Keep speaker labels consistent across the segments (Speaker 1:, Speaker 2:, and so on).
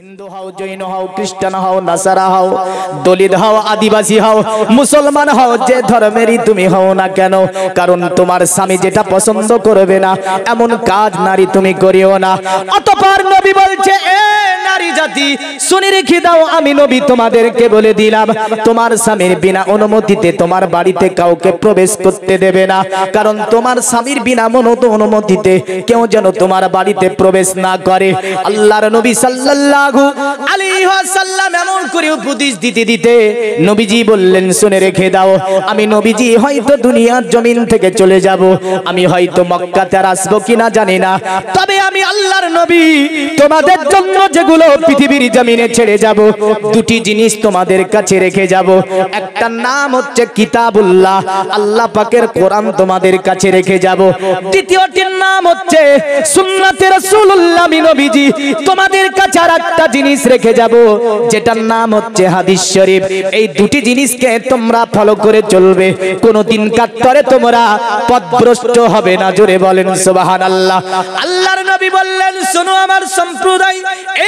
Speaker 1: হিন্দু হও, জৈন হও, খ্রিস্টান হও, নাসারা হও, দলিত হও, আদিবাসী হও, মুসলমান হও, যে ধর্মেরই তুমি হও না কেন, কারণ তোমার স্বামী যেটা পছন্দ করবে না এমন কাজ নারী তুমি করিও না। অতঃপর নবী বলছে, এ নারী জাতি শুনে রেখে দাও, আমি নবী তোমাদেরকে বলে দিলাম, তোমার স্বামীর বিনা অনুমতিতে তোমার বাড়িতে কাউকে প্রবেশ করতে দেবে না, কারণ তোমার স্বামীর বিনা অনুমতিতে কেউ যেন তোমার বাড়িতে প্রবেশ না করে। আল্লাহর নবী সাল্লাল্লাহু আলাইহি ওয়াসাল্লাম এমন করে উপদেশ দিতে দিতে নবীজি বললেন, শুনে রেখে দাও, আমি নবীজি হয়তো দুনিয়ার জমিন থেকে চলে যাব, আমি হয়তো মক্কাতে আর আসবো কিনা জানি না, তবে আমি আল্লাহর নবী তোমাদের জন্য যেগুলো পৃথিবীর জমিনে ছেড়ে যাব, দুটি জিনিস তোমাদের কাছে রেখে যাব। একটা নাম হচ্ছে কিতাবুল্লাহ, আল্লাহ পাকের কোরআন তোমাদের কাছে রেখে যাব। দ্বিতীয়টির নাম হচ্ছে সুন্নাতে রাসূলুল্লাহ, আমি নবীজি তোমাদের কাছে আরেকটা জিনিস রেখে যাব, যেটার নাম হচ্ছে হাদিস শরীফ। এই দুটি জিনিসকে তোমরা ফলো করে চলবে, কোনদিন কাট্টরে তোমরা পথভ্রষ্ট হবে না। জোরে বলেন সুবহানাল্লাহ। আল্লাহর নবী বললেন, শোনো আমার সম্প্রদায়,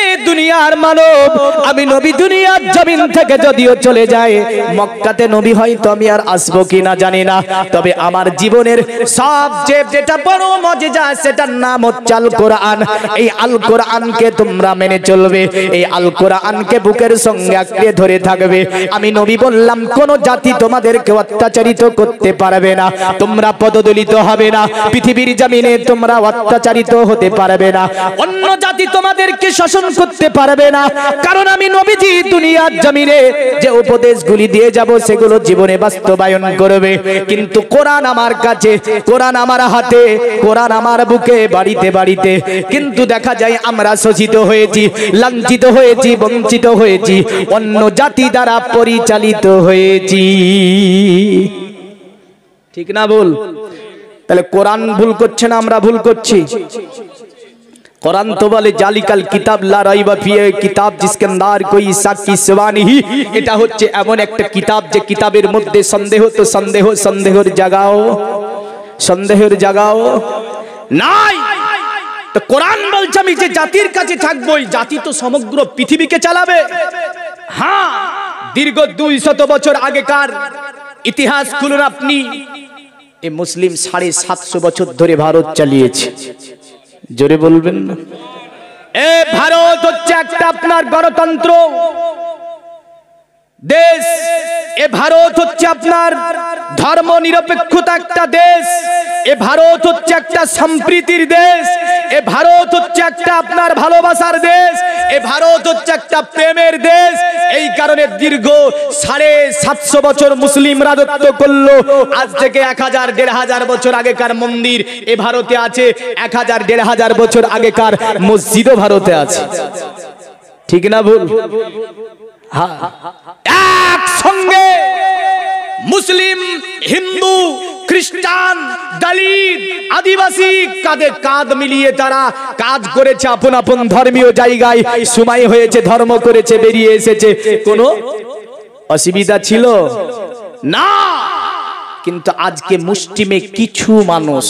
Speaker 1: এই দুনিয়ার মানব, আমি নবী দুনিয়ার জমিন থেকে যদিও চলে যায়, মক্কাতে নবী হয়তো আমি আর আসবো কিনা জানি না, তবে আমার জীবনের সবচেয়ে যেটা বড় মুজিজা সেটার নাম হচ্ছে আল কোরআন। এই আল কোরআনকে তোমরা মেনে চলবে, এই আল কোরআনকে বুকের সঙ্গে আঁকড়ে ধরে থাকবে। আমি নবী বললাম, কোন জাতি তোমাদেরকে অত্যাচারিত করতে পারবে না, তোমরা পদদলিত হবে না, পৃথিবীর জমিনে তোমরা অত্যাচারিত হতে পারবে না, অন্য জাতি তোমাদেরকে শাসন করতে পারবে না, কারণ আমি নবীজি দুনিয়ার জমিনে যে উপদেশগুলি দিয়ে যাব সেগুলো জীবনে বাস্তবায়ন করবে। কিন্তু কোরআন আমার কাছে, কোরআন আমার হাতে, কোরআন আমার বুকে, বাড়িতে বাড়িতে, কিন্তু দেখা যায় আমরা শোষিত হয়েছি, লাঞ্ছিত হয়েছি, বঞ্চিত হয়েছি, অন্য জাতি দ্বারা পরিচালিত হয়েছি। ঠিক না ভুল? তাহলে কোরআন ভুল করছে না আমরা ভুল করছি? कुरान तो बोले जालिकाल किताब ला राइबा फीहे, किताब जिसके अंदर कोई शक की सिवा नहीं। এটা হচ্ছে এমন একটা কিতাব যে কিতাবের মধ্যে সন্দেহ তো সন্দেহ, সন্দেহের জায়গাও সন্দেহের জায়গাও নাই। তো কোরআন বলছে আমি যে জাতির কাছে থাকবো, এই জাতি তো সমগ্র পৃথিবীকে চালাবে। হ্যাঁ, দীর্ঘ 200 বছর আগেকার ইতিহাস খুলুন আপনি, এই মুসলিম 750 বছর ধরে ভারত চালিয়েছে। জোরে বলবেন না? এ ভারত হচ্ছে একটা আপনার গণতন্ত্র দেশ, এ ভারত হচ্ছে আপনার ধর্ম নিরপেক্ষতা একটা দেশ, এ ভারত হচ্ছে একটা সম্প্রীতির দেশ, এ ভারত হচ্ছে একটা আপনার ভালোবাসার দেশ, এ ভারত হচ্ছে একটা প্রেমের দেশ। এই কারণে দীর্ঘ 750 বছর মুসলিম রাজত্ব করলো। আজ থেকে 1000-1500 বছর আগেকার মন্দির এ ভারতে আছে, 1000-1500 বছর আগেকার মসজিদও ভারতে আছে। ঠিক না ভুল? হ্যাঁ, একসঙ্গে মুসলিম, হিন্দু, খ্রিস্টান, দলিত, আদিবাসী কাঁধে কাঁধ মিলিয়ে তারা কাজ করেছে আপন আপন ধর্মীয় জায়গায়। সময় হয়েছে, ধর্ম করেছে, বেরিয়ে এসেছে, কোনো অসুবিধা ছিল না। কিন্তু আজকে মুষ্টিমে কিছু মানুষ,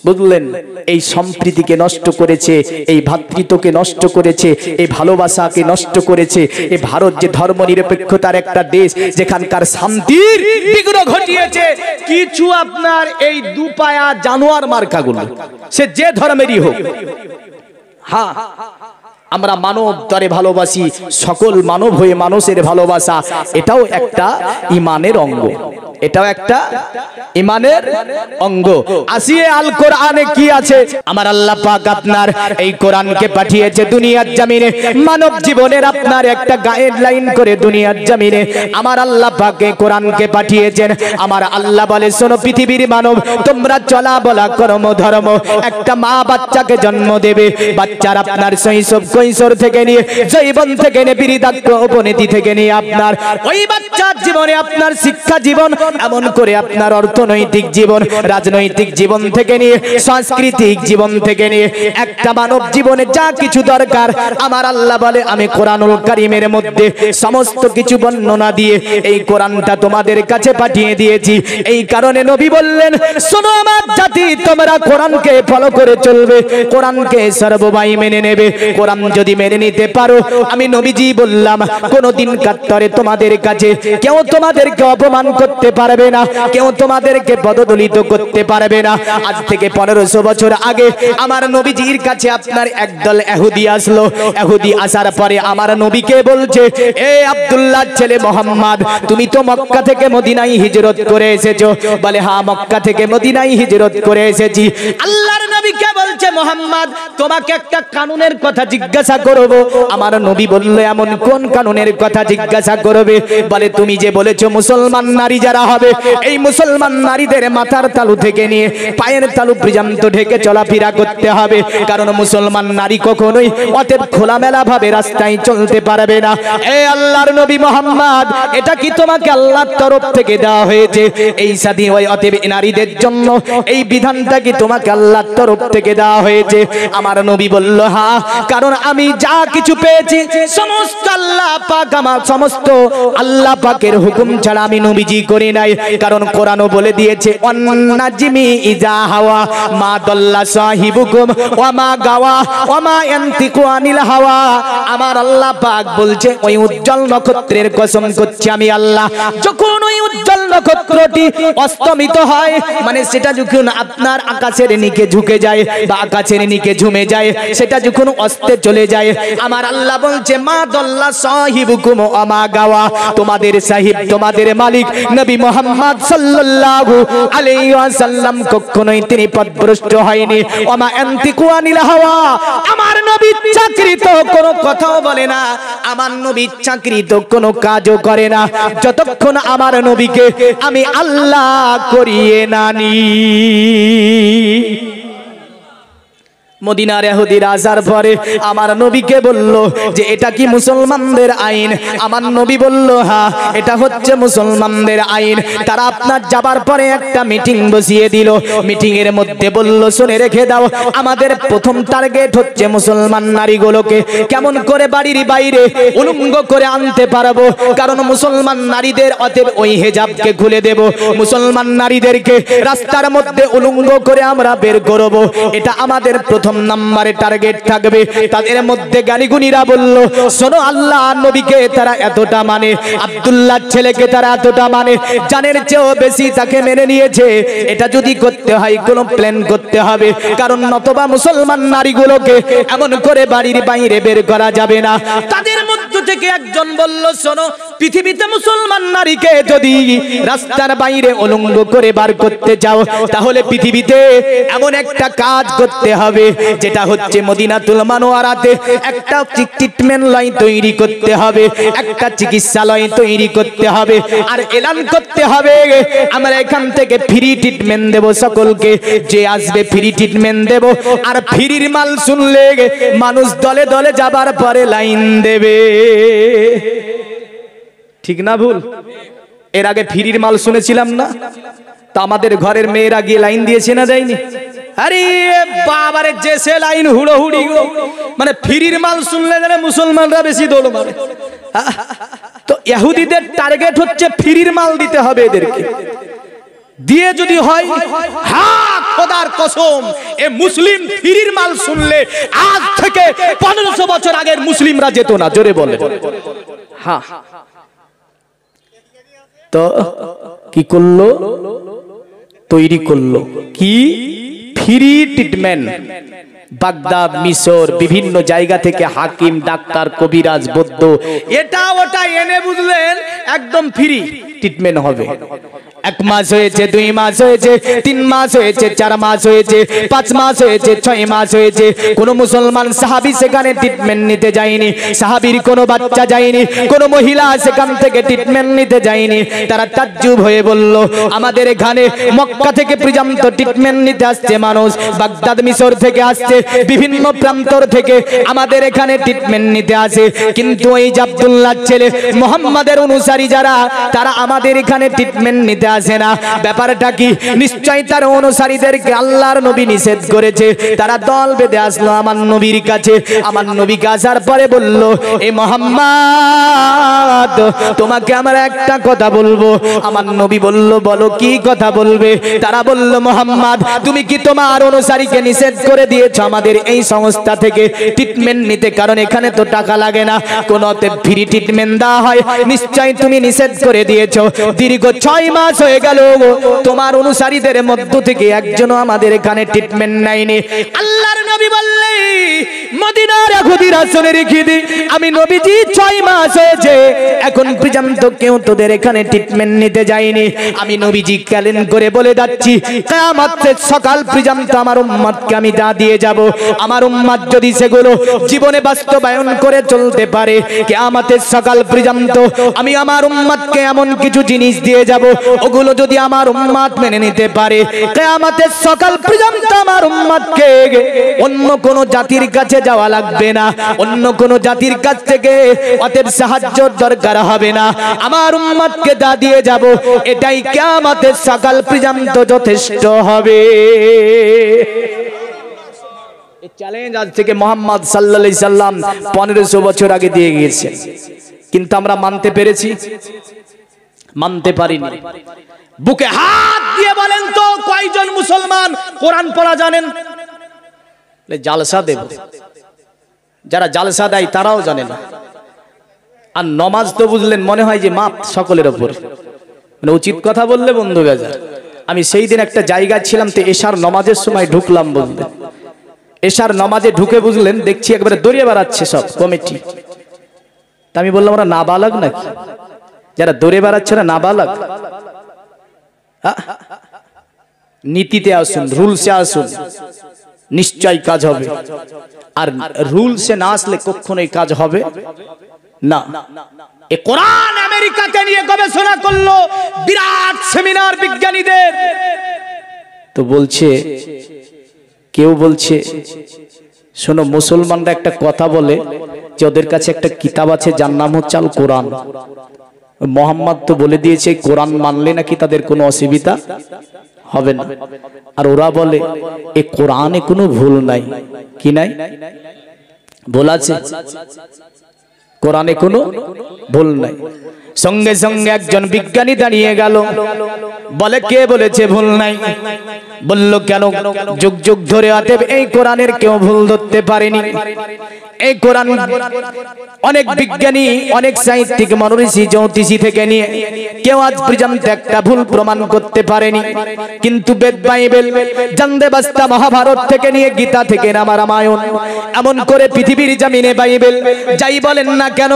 Speaker 1: বুঝলেন, এই সম্প্রীতিকে নষ্ট করেছে, এই ভ্রাতৃত্বকে নষ্ট করেছে, এই ভালোবাসাকে নষ্ট করেছে। এই ভারত যে ধর্ম নিরপেক্ষতার একটা দেশ, যেখানকার শান্তির বিঘ্ন ঘটিয়েছে কিছু আপনার এই দুপায়া জানোয়ার মার্কাগুলো, সে যে ধর্মেরই হোক। হ্যাঁ, আমরা মানব তরে ভালোবাসি, সকল মানব হয়ে মানুষের ভালোবাসা, এটাও একটা ঈমানের অঙ্গ, এটাও একটা ঈমানের অঙ্গ। আসিয়ে আল কোরআনে কি আছে? আমার আল্লাহ পাক আপনার এই কোরআনকে পাঠিয়েছে দুনিয়ার জমিনে মানব জীবনের আপনার একটা গাইডলাইন করে। দুনিয়ার জমিনে আমার আল্লাহ পাক এই কোরআনকে পাঠিয়েছেন। আমার আল্লাহ বলে, শোনো পৃথিবীর মানব, তোমরা চলা বলা কর্ম ধর্ম, একটা মা বাচ্চাকে জন্ম দেবে, বাচ্চার আপনার শৈশব কৈশোর থেকে নিয়ে যৌবন থেকে নিয়ে বৃদ্ধাক্য উপনীতি থেকে নিয়ে আপনার ওই বাচ্চার জীবনে আপনার শিক্ষা জীবন, এমন করে আপনার অর্থনৈতিক জীবন, রাজনৈতিক জীবন থেকে নিয়ে সাংস্কৃতিক জীবন থেকে নিয়ে একটা মানব জীবনে যা কিছু দরকার আমার আল্লাহ বলে আমি কোরআনুল কারীমের মধ্যে সমস্ত কিছু বর্ণনা দিয়ে এই কোরআনটা তোমাদের কাছে পাঠিয়ে দিয়েছি। এই কারণে নবী বললেন, শোনো আমার জাতি, তোমরা কোরআনকে ফলো করে চলবে, কোরআনকে সর্বদাই মেনে নেবে। কোরআন যদি মেনে নিতে পারো, আমি নবীজি বললাম কোনদিন কাত্তরে তোমাদের কাছে কেউ তোমাদেরকে অপমান করতে পারবে না, কেউ তোমাদেরকে পদদলিত করতে পারবে না। আজ থেকে 1500 বছর আগে আমার নবীজির কাছে আপনার একদল ইহুদি আসলো। ইহুদি আসার পরে আমার নবীকে বলছে, এ আব্দুল্লাহর ছেলে মোহাম্মদ, তুমি তো মক্কা থেকে মদিনায় হিজরত করে এসেছো। বলে, হ্যাঁ, মক্কা থেকে মদিনায় হিজরত করে এসেছি। আল্লাহর নবীকে বলছে, মোহাম্মদ, তোমাকে একটা কানুনের কথা জিজ্ঞাসা করব। আমার নবী বলল, এমন কোন কানুনের কথা জিজ্ঞাসা করবে? বলে, তুমি যে বলেছো মুসলমান নারী যারা হবে, এই মুসলমান নারীদের মাথার তালু থেকে নিয়ে পায়ের তালু পর্যন্ত ঢেকে চলাফেরা করতে হবে, কারণ মুসলমান নারী কখনোই অতএব খোলামেলা ভাবে রাস্তায় চলতে পারবে না। এ আল্লাহর নবী মোহাম্মদ, এটা কি তোমাকে আল্লাহর তরফ থেকে দেওয়া হয়েছে? এই সাথী ওই অতএব নারীদের জন্য এই বিধানটা কি তোমাকে আল্লাহর তরফ থেকে দেওয়া হয়েছে? আমার নবী বলল, হ্যাঁ, কারণ আমি যা কিছু পেয়েছি সমস্ত আল্লাহ পাক, আমার সমস্ত আল্লাহ পাকের হুকুম ছাড়া আমি নবীজি করি নাই। কারণ কোরআনও বলে দিয়েছে, ওয়ান্নাজমি ইজা হাওয়া মা দাল্লা সাহিবুকুম ওয়া মা গাওয়া ওয়া মা ইয়ানতিকু আনিল হাওয়া। আমার আল্লাহ পাক বলছে, ওই উজ্জ্বল নক্ষত্রের কসম করছি আমি আল্লাহ, যখন ওই উজ্জ্বল নক্ষত্রটি অস্তমিত হয়, মানে সেটা যখন আপনার আকাশের নিচে ঝুঁকে যায় বা আকাশের নিচে ঝুমে যায়, সেটা যখন অস্তে চলে যায়, আমার আল্লাহ বলছে, মা দাল্লা সাহিবুকুম ওয়া মা গাওয়া, তোমাদের সাহিব, তোমাদের মালিক নবী মুহাম্মদ সাল্লাল্লাহু আলাইহি ওয়াসাল্লাম কখনোই তিনি পথভ্রষ্ট হয়নি। ওয়া মা ইয়ানতিকু আনিল হাওয়া, আমার নবী ইচ্ছাকৃত কোনো কথাও বলে না, আমার নবী ইচ্ছাকৃত কোনো কাজও করে না, যতক্ষণ আমার নবীকে আমি আল্লাহ করিয়ে না নি। মদিনার ইহুদিরা আসার পরে আমার নবীকে বলল যে এটা কি মুসলমানদের আইন? আমার নবী বলল, হ্যাঁ, এটা হচ্ছে মুসলমানদের আইন। তারা আপনার যাবার পরে একটা মিটিং বসিয়ে দিল। মিটিং এর মধ্যে বলল, শুনে রেখে দাও, আমাদের প্রথম টার্গেট হচ্ছে মুসলমান নারীগুলোকে কেমন করে বাড়ির বাইরে উলঙ্গ করে আনতে পারবো, কারণ মুসলমান নারীদের অতএব ওই হেজাবকে খুলে দেব, মুসলমান নারীদেরকে রাস্তার মধ্যে উলঙ্গ করে আমরা বের করব, এটা আমাদের প্রথম নম্বরে টার্গেট থাকবে। তাদের মধ্যে জ্ঞানীগুণীরা বলল, শোনো, আল্লাহ নবীকে তারা এতটা মানে, আব্দুল্লাহর ছেলেকে তারা এতটা মানে, জানের চেয়েও বেশি তাকে মেনে নিয়েছে। এটা যদি করতে হয় কোনো প্ল্যান করতে হবে, কারণ নতবা মুসলমান নারীগুলোকে এমন করে বাড়ির বাইরে বের করা যাবে না। তাদের মধ্য থেকে একজন বলল, শোনো, পৃথিবীতে মুসলমান নারীকে যদি রাস্তার বাইরে উলঙ্গ করে বার করতে চাও, তাহলে পৃথিবীতে এমন একটা কাজ করতে হবে, যেটা হচ্ছে মদিনাতুল মানওয়ারাতে একটা ট্রিটমেন্ট লাইন তৈরি করতে হবে, একটা চিকিৎসালয় তৈরি করতে হবে, আর এলান করতে হবে, আমরা এখান থেকে ফ্রি ট্রিটমেন্ট দেব সকলকে, যে আসবে ফ্রি ট্রিটমেন্ট দেব। আর ফ্রির মাল শুনলে মানুষ দলে দলে যাবার পরে লাইন দেবে। ঠিক না ভুল? এর আগে ফ্রির মাল শুনেছিলাম না? তা আমাদের ঘরের মেয়েরা গিয়ে লাইন দিয়েছে না, দেয়নি? আরে বাবারে, যে সে লাইন হুড়োহুড়ি, মানে ফ্রির মাল শুনলে যেন মুসলমানরা বেশি দৌড় মারে। তো ইহুদিদের টার্গেট হচ্ছে ফ্রির মাল দিতে হবে এদেরকে, দিয়ে যদি হয়, হ্যাঁ খোদার কসম, এ মুসলিম ফ্রির মাল শুনলে আজ থেকে 1500 বছর আগের মুসলিমরা যেত না। জোরে বলে, হ্যাঁ। তো কি করলো? তৈরি করলো কি? Free treatment. বাগদাদ, মিশর, বিভিন্ন জায়গা থেকে হাকিম, ডাক্তার, কবিরাজ, বৈদ্য, এটা ওটা এনে বুঝলেন একদম ফ্রি ট্রিটমেন্ট হবে। 1 মাস হয়েছে, 2 মাস হয়েছে, 3 মাস হয়েছে, 4 মাস হয়েছে, 5 মাস হয়েছে, 6 মাস হয়েছে, কোন মুসলমান সাহাবী সেখানে ট্রিটমেন্ট নিতে যায়নি, সাহাবীর কোনো বাচ্চা যায়নি, কোনো মহিলা সেখান থেকে ট্রিটমেন্ট নিতে যায়নি। তারা তাজ্জুব হয়ে বলল, আমাদের এখানে মক্কা থেকে পর্যন্ত ট্রিটমেন্ট নিতে আসছে মানুষ, বাগদাদ, মিশর থেকে আসছে, বিভিন্ন প্রান্তর থেকে আমাদের এখানে ট্রিটমেন্ট নিতে আসে, কিন্তু এই আব্দুল্লাহর ছেলে মুহাম্মাদের অনুসারী যারা, তারা আমাদের এখানে ট্রিটমেন্ট নিতে আসে না। ব্যাপারটা কি? নিশ্চয় তার অনুসারীদেরকে আল্লাহর নবী নিষেধ করেছে। তারা দল বেঁধে আসলো আমার নবীর কাছে। আমার নবীকে আসার পরে বলল, এ মুহাম্মদ, তোমাকে আমার একটা কথা বলবো। আমার নবী বলল, বলো কি কথা বলবে? তারা বলল, মুহাম্মদ, তুমি কি তোমার অনুসারীকে নিষেধ করে দিয়েছো আমাদের এই সংস্থা থেকে ট্রিটমেন্ট নিতে? কারণ এখানে তো টাকা লাগে না, কোনোতে ফ্রি ট্রিটমেন্ট দেওয়া হয়। নিশ্চয় তুমি নিষেধ করে দিয়েছো। দীর্ঘ 6 মাস হয়ে গেল তোমার অনুসারীদের মধ্য থেকে একজনও আমাদের এখানে ট্রিটমেন্ট নেয়নি। আল্লাহর নবী বললেন, মদিনার খুদির আসনে রেখে দি, আমি নবীজি 6 মাস হয়েছে এখন পর্যন্ত কেউ তোদের এখানে ট্রিটমেন্ট নিতে যায়নি। আমি নবীজি ক্যালেন করে বলে যাচ্ছি, কিয়ামতের সকাল পর্যন্ত আমার উম্মতকে আমি দা দিয়ে যাব। আমার উম্মত যদি সেগুলো জীবনে বাস্তবায়ন করে চলতে পারে, কিয়ামতের সকাল পর্যন্ত আমি আমার উম্মতকে এমন কিছু জিনিস দিয়ে যাব, ওগুলো যদি আমার উম্মত মেনে নিতে পারে, কিয়ামতের সকাল পর্যন্ত আমার উম্মতকে অন্য কোন জাতির কাছে যাওয়া লাগবে না, অন্য কোন জাতির কাছ থেকে অতএব সাহায্য দরকার হবে না, আমার উম্মতকে দা দিয়ে যাব। এটাই কিয়ামতের সকাল পর্যন্ত যথেষ্ট হবে। এই চ্যালেঞ্জ আজ থেকে মুহাম্মদ সাল্লাল্লাহু আলাইহি সাল্লাম 1500 বছর আগে দিয়ে গিয়েছেন, কিন্তু আমরা মানতে পেরেছি? মানতে পারিনি। বুকে হাত দিয়ে বলেন তো, কয়জন মুসলমান কোরআন পড়া জানেন? জালসা দেব, যারা জালসা দেয় তারাও জানে না। আর নমাজ তো বুঝলেন, মনে হয় যে মাপ সকলের ওপর, মানে উচিত কথা বললে বন্ধু বেজার। আমি সেই দিন একটা জায়গায় ছিলাম, তো এশার নমাজের সময় ঢুকলাম, বুঝলেন, এশার নমাজে ঢুকে বুঝলেন দেখছি একবারে দৌড়িয়ে বেড়াচ্ছে সব কমিটি। তা আমি বললাম, ওরা নাবালক নাকি? যারা দৌড়ে বেড়াচ্ছে না নাবালক? নীতিতে আসুন, রুলসে আসুন, নিশ্চয় কাজ হবে। আর রুলসে না আসলে কখনোই কাজ হবে না। এ কোরআন আমেরিকাতে নিয়ে গবেষণা করলো, বিরাট সেমিনার বিজ্ঞানীদের। তো বলছে, কেউ বলছে, শোনো, মুসলমানরা একটা কথা বলে যে ওদের কাছে একটা কিতাব আছে যার নাম হচ্ছে আল কোরআন। মোহাম্মদ তো বলে দিয়েছে কোরআন মানলে নাকি তাদের কোনো অসুবিধা হবে না। আর ওরা বলে এই কোরআনে কোনো ভুল নাই। কি নাই? ভুল আছে? কোরআনে কোনো ভুল নাই। সঙ্গে সঙ্গে একজন বিজ্ঞানী দাঁড়িয়ে গেল, বলে, কে বলেছে ভুল নাই? বলল, কেন? যুগ যুগ ধরে অতএব এই কোরআনের কেউ ভুল ধরতে পারেনি। এই কোরআন অনেক বিজ্ঞানী, অনেক সাহিত্যিক, মনীষী, জ্যোতিষী থেকে নিয়ে কেউ আজ পর্যন্ত একটা ভুল প্রমাণ করতে পারেনি। কিন্তু বেদ, বাইবেল, জান্দেবাস্তা, মহাভারত থেকে নিয়ে গীতা থেকে রামায়ণ, এমন করে পৃথিবীর জমিনে বাইবেল যাই বলেন না কেন,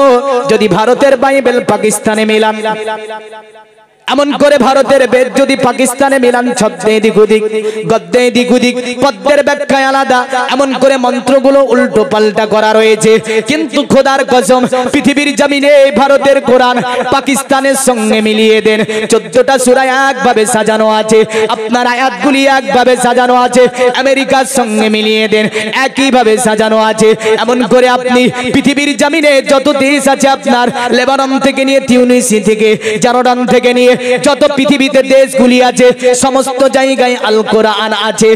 Speaker 1: যদি ভারতের বাইবেল পাকিস্তানে মিলান, এমন করে ভারতের বেদ যদি পাকিস্তানে মিলান, ছদ্মে এদিক ওদিক, গদ্যে এদিক ওদিক, পদ্মের ব্যাখ্যায় আলাদা, এমন করে মন্ত্রগুলো উল্টো পাল্টা করা রয়েছে। কিন্তু খোদার কসম, পৃথিবীর জমিনে ভারতের কোরআন পাকিস্তানের সঙ্গে মিলিয়ে দেন, 14টা সূরা একভাবে সাজানো আছে, আপনার আয়াতগুলি একভাবে সাজানো আছে, আমেরিকার সঙ্গে মিলিয়ে দেন একইভাবে সাজানো আছে। এমন করে আপনি পৃথিবীর জমিনে যত দেশ আছে, আপনার লেবানন থেকে নিয়ে তিউনিসি থেকে, জর্ডান থেকে নিয়ে যত পৃথিবীতে দেশগুলি আছে, সমস্ত জায়গায় আল কোরআন আছে।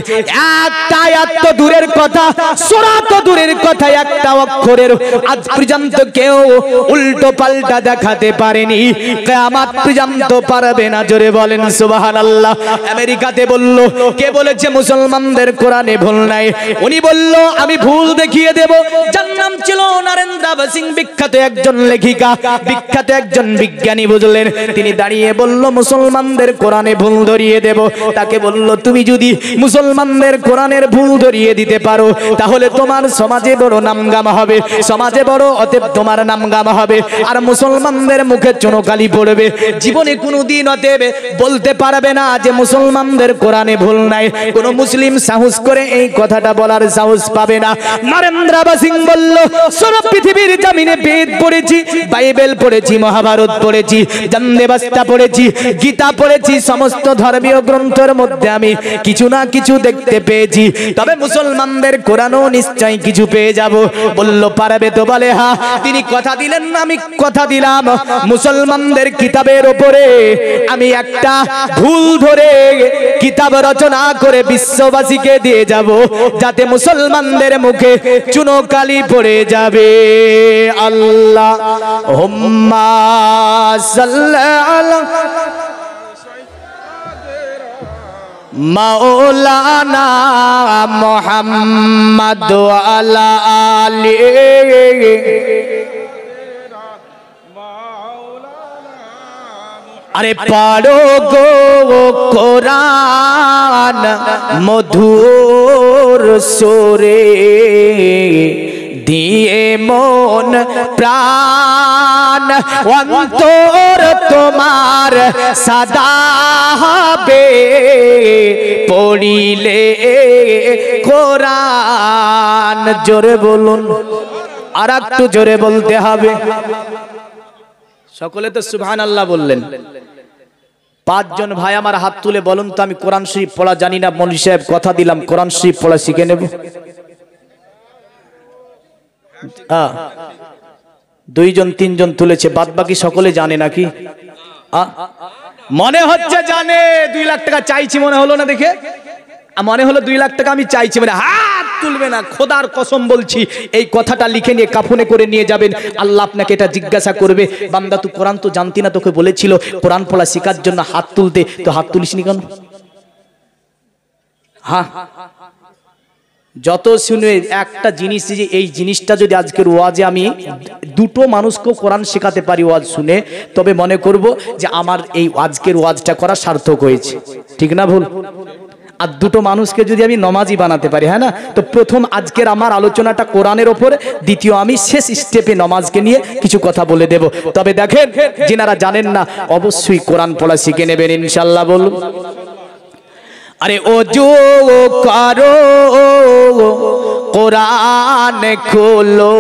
Speaker 1: একটা আয়াত তো দূরের কথা, সূরা তো দূরের কথা, একটা অক্ষরের আজ পর্যন্ত কেউ উল্টো পাল্টা দেখাতে পারেনি, কিয়ামত পর্যন্ত পারবে না। জোরে বলেন সুবহানাল্লাহ। আমেরিকাতে বলল, কে বলেছে মুসলমানদের কোরআনে ভুল নাই? উনি বলল, আমি ভুল দেখিয়ে দেব। যার নাম ছিল নারেন্দ্র সিং, বিখ্যাত একজন লেখিকা, বিখ্যাত একজন বিজ্ঞানী, বুঝলেন। তিনি দাঁড়িয়ে বলল, মুসলমানদের কোরআনে ভুল ধরিয়ে দেব। তাকে বলল, তুমি যদি মুসলমানদের কোরআনের ভুল ধরিয়ে দিতে পারো, তাহলে তোমার সমাজে বড় নামগাম হবে, সমাজে বড়, অতএব তোমার নামগাম হবে, আর মুসলমানদের মুখে চুনকালি পড়বে। জীবনে কোনোদিন অতএব বলতে পারবে না যে মুসলমানদের কোরআনে ভুল নাই। কোন মুসলিম সাহস করে এই কথাটা বলার সাহস পাবে না। নরেন্দ্র সিং বলল, সারা পৃথিবীর জমিনে বেদ পড়েছি, বাইবেল পড়েছি, মহাভারত পড়েছি, জান্দেবাস্তা পড়েছি, পড়েছি, গীতা পড়েছি, সমস্ত ধর্মীয় গ্রন্থের মধ্যে আমি কিছু না কিছু দেখতে পেয়েছি, তবে মুসলমানদের কোরআনও নিশ্চয় কিছু পেয়ে যাব। বলল পারবে তো? বলে হ্যাঁ। তিনি কথা দিলেন না, আমি কথা দিলাম, মুসলমানদের কিতাবের ওপরে আমি একটা ভুল ধরে কিতাব রচনা করে বিশ্ববাসীকে দিয়ে যাব, যাতে মুসলমানদের মুখে চুনোকালি পড়ে যাবে। আল্লাহ হুম্মা সাল্লাল্লাহু মাওলানা মুহাম্মদ আলা আলি। अरे पढ़ो गो कुरान मधुर सुरे दिए मन प्राण अंतर तुम्हार सदा হবে পড়িলে কোরআন। জোরে বলুন, আর একটু জোরে বলতে হবে। সকলে তো সুবহানাল্লাহ বললেন। পাঁচজন ভাই আমার হাত তুলে বলুন তো, আমি কোরআন শরীফ পড়া জানি না, মৌলভী সাহেব কথা দিলাম কোরআন শরীফ পড়া শিখে নেব। দুইজন তিনজন তুলেছে, বাদ বাকি সকলে জানে নাকি? মনে হচ্ছে জানে। 2 লাখ টাকা চাইছি মনে হলো না দেখে, মনে হলো 2 লাখ টাকা আমি চাইছি, মানে হাত তুলবে না, খোদার কসম বলছি। এই কথাটা লিখে নিয়ে কাফনে করে নিয়ে যাবেন, আল্লাহ আপনাকে এটা জিজ্ঞাসা করবে, বান্দা তুই কোরআন তো জানতি না, তোকে বলেছিল কোরআন পড়া শেখার জন্য হাত তুলতে, তো হাত তুলিসনি কেন? হ্যাঁ, যত শুনে একটা জিনিস, যে এই জিনিসটা যদি আজকের ওয়াজে আমি দুটো মানুষকে কোরআন শেখাতে পারি ওয়াজ শুনে, তবে মনে করব যে আমার এই আজকের ওয়াজটা করা সার্থক হয়েছে। ঠিক না ভুল? আর দুটো মানুষকে যদি আমি নমাজি বানাতে পারি, হ্যাঁ না, তো প্রথম আজকের আমার আলোচনাটা কোরআনের ওপর, দ্বিতীয় আমি শেষ স্টেপে নমাজকে নিয়ে কিছু কথা বলে দেব। তবে দেখেন, যিনারা জানেন না অবশ্যই কোরআন পড়া শিখে নেবেন ইনশাআল্লাহ। বলুন, আরে ওযু করো কোরআন খোলো,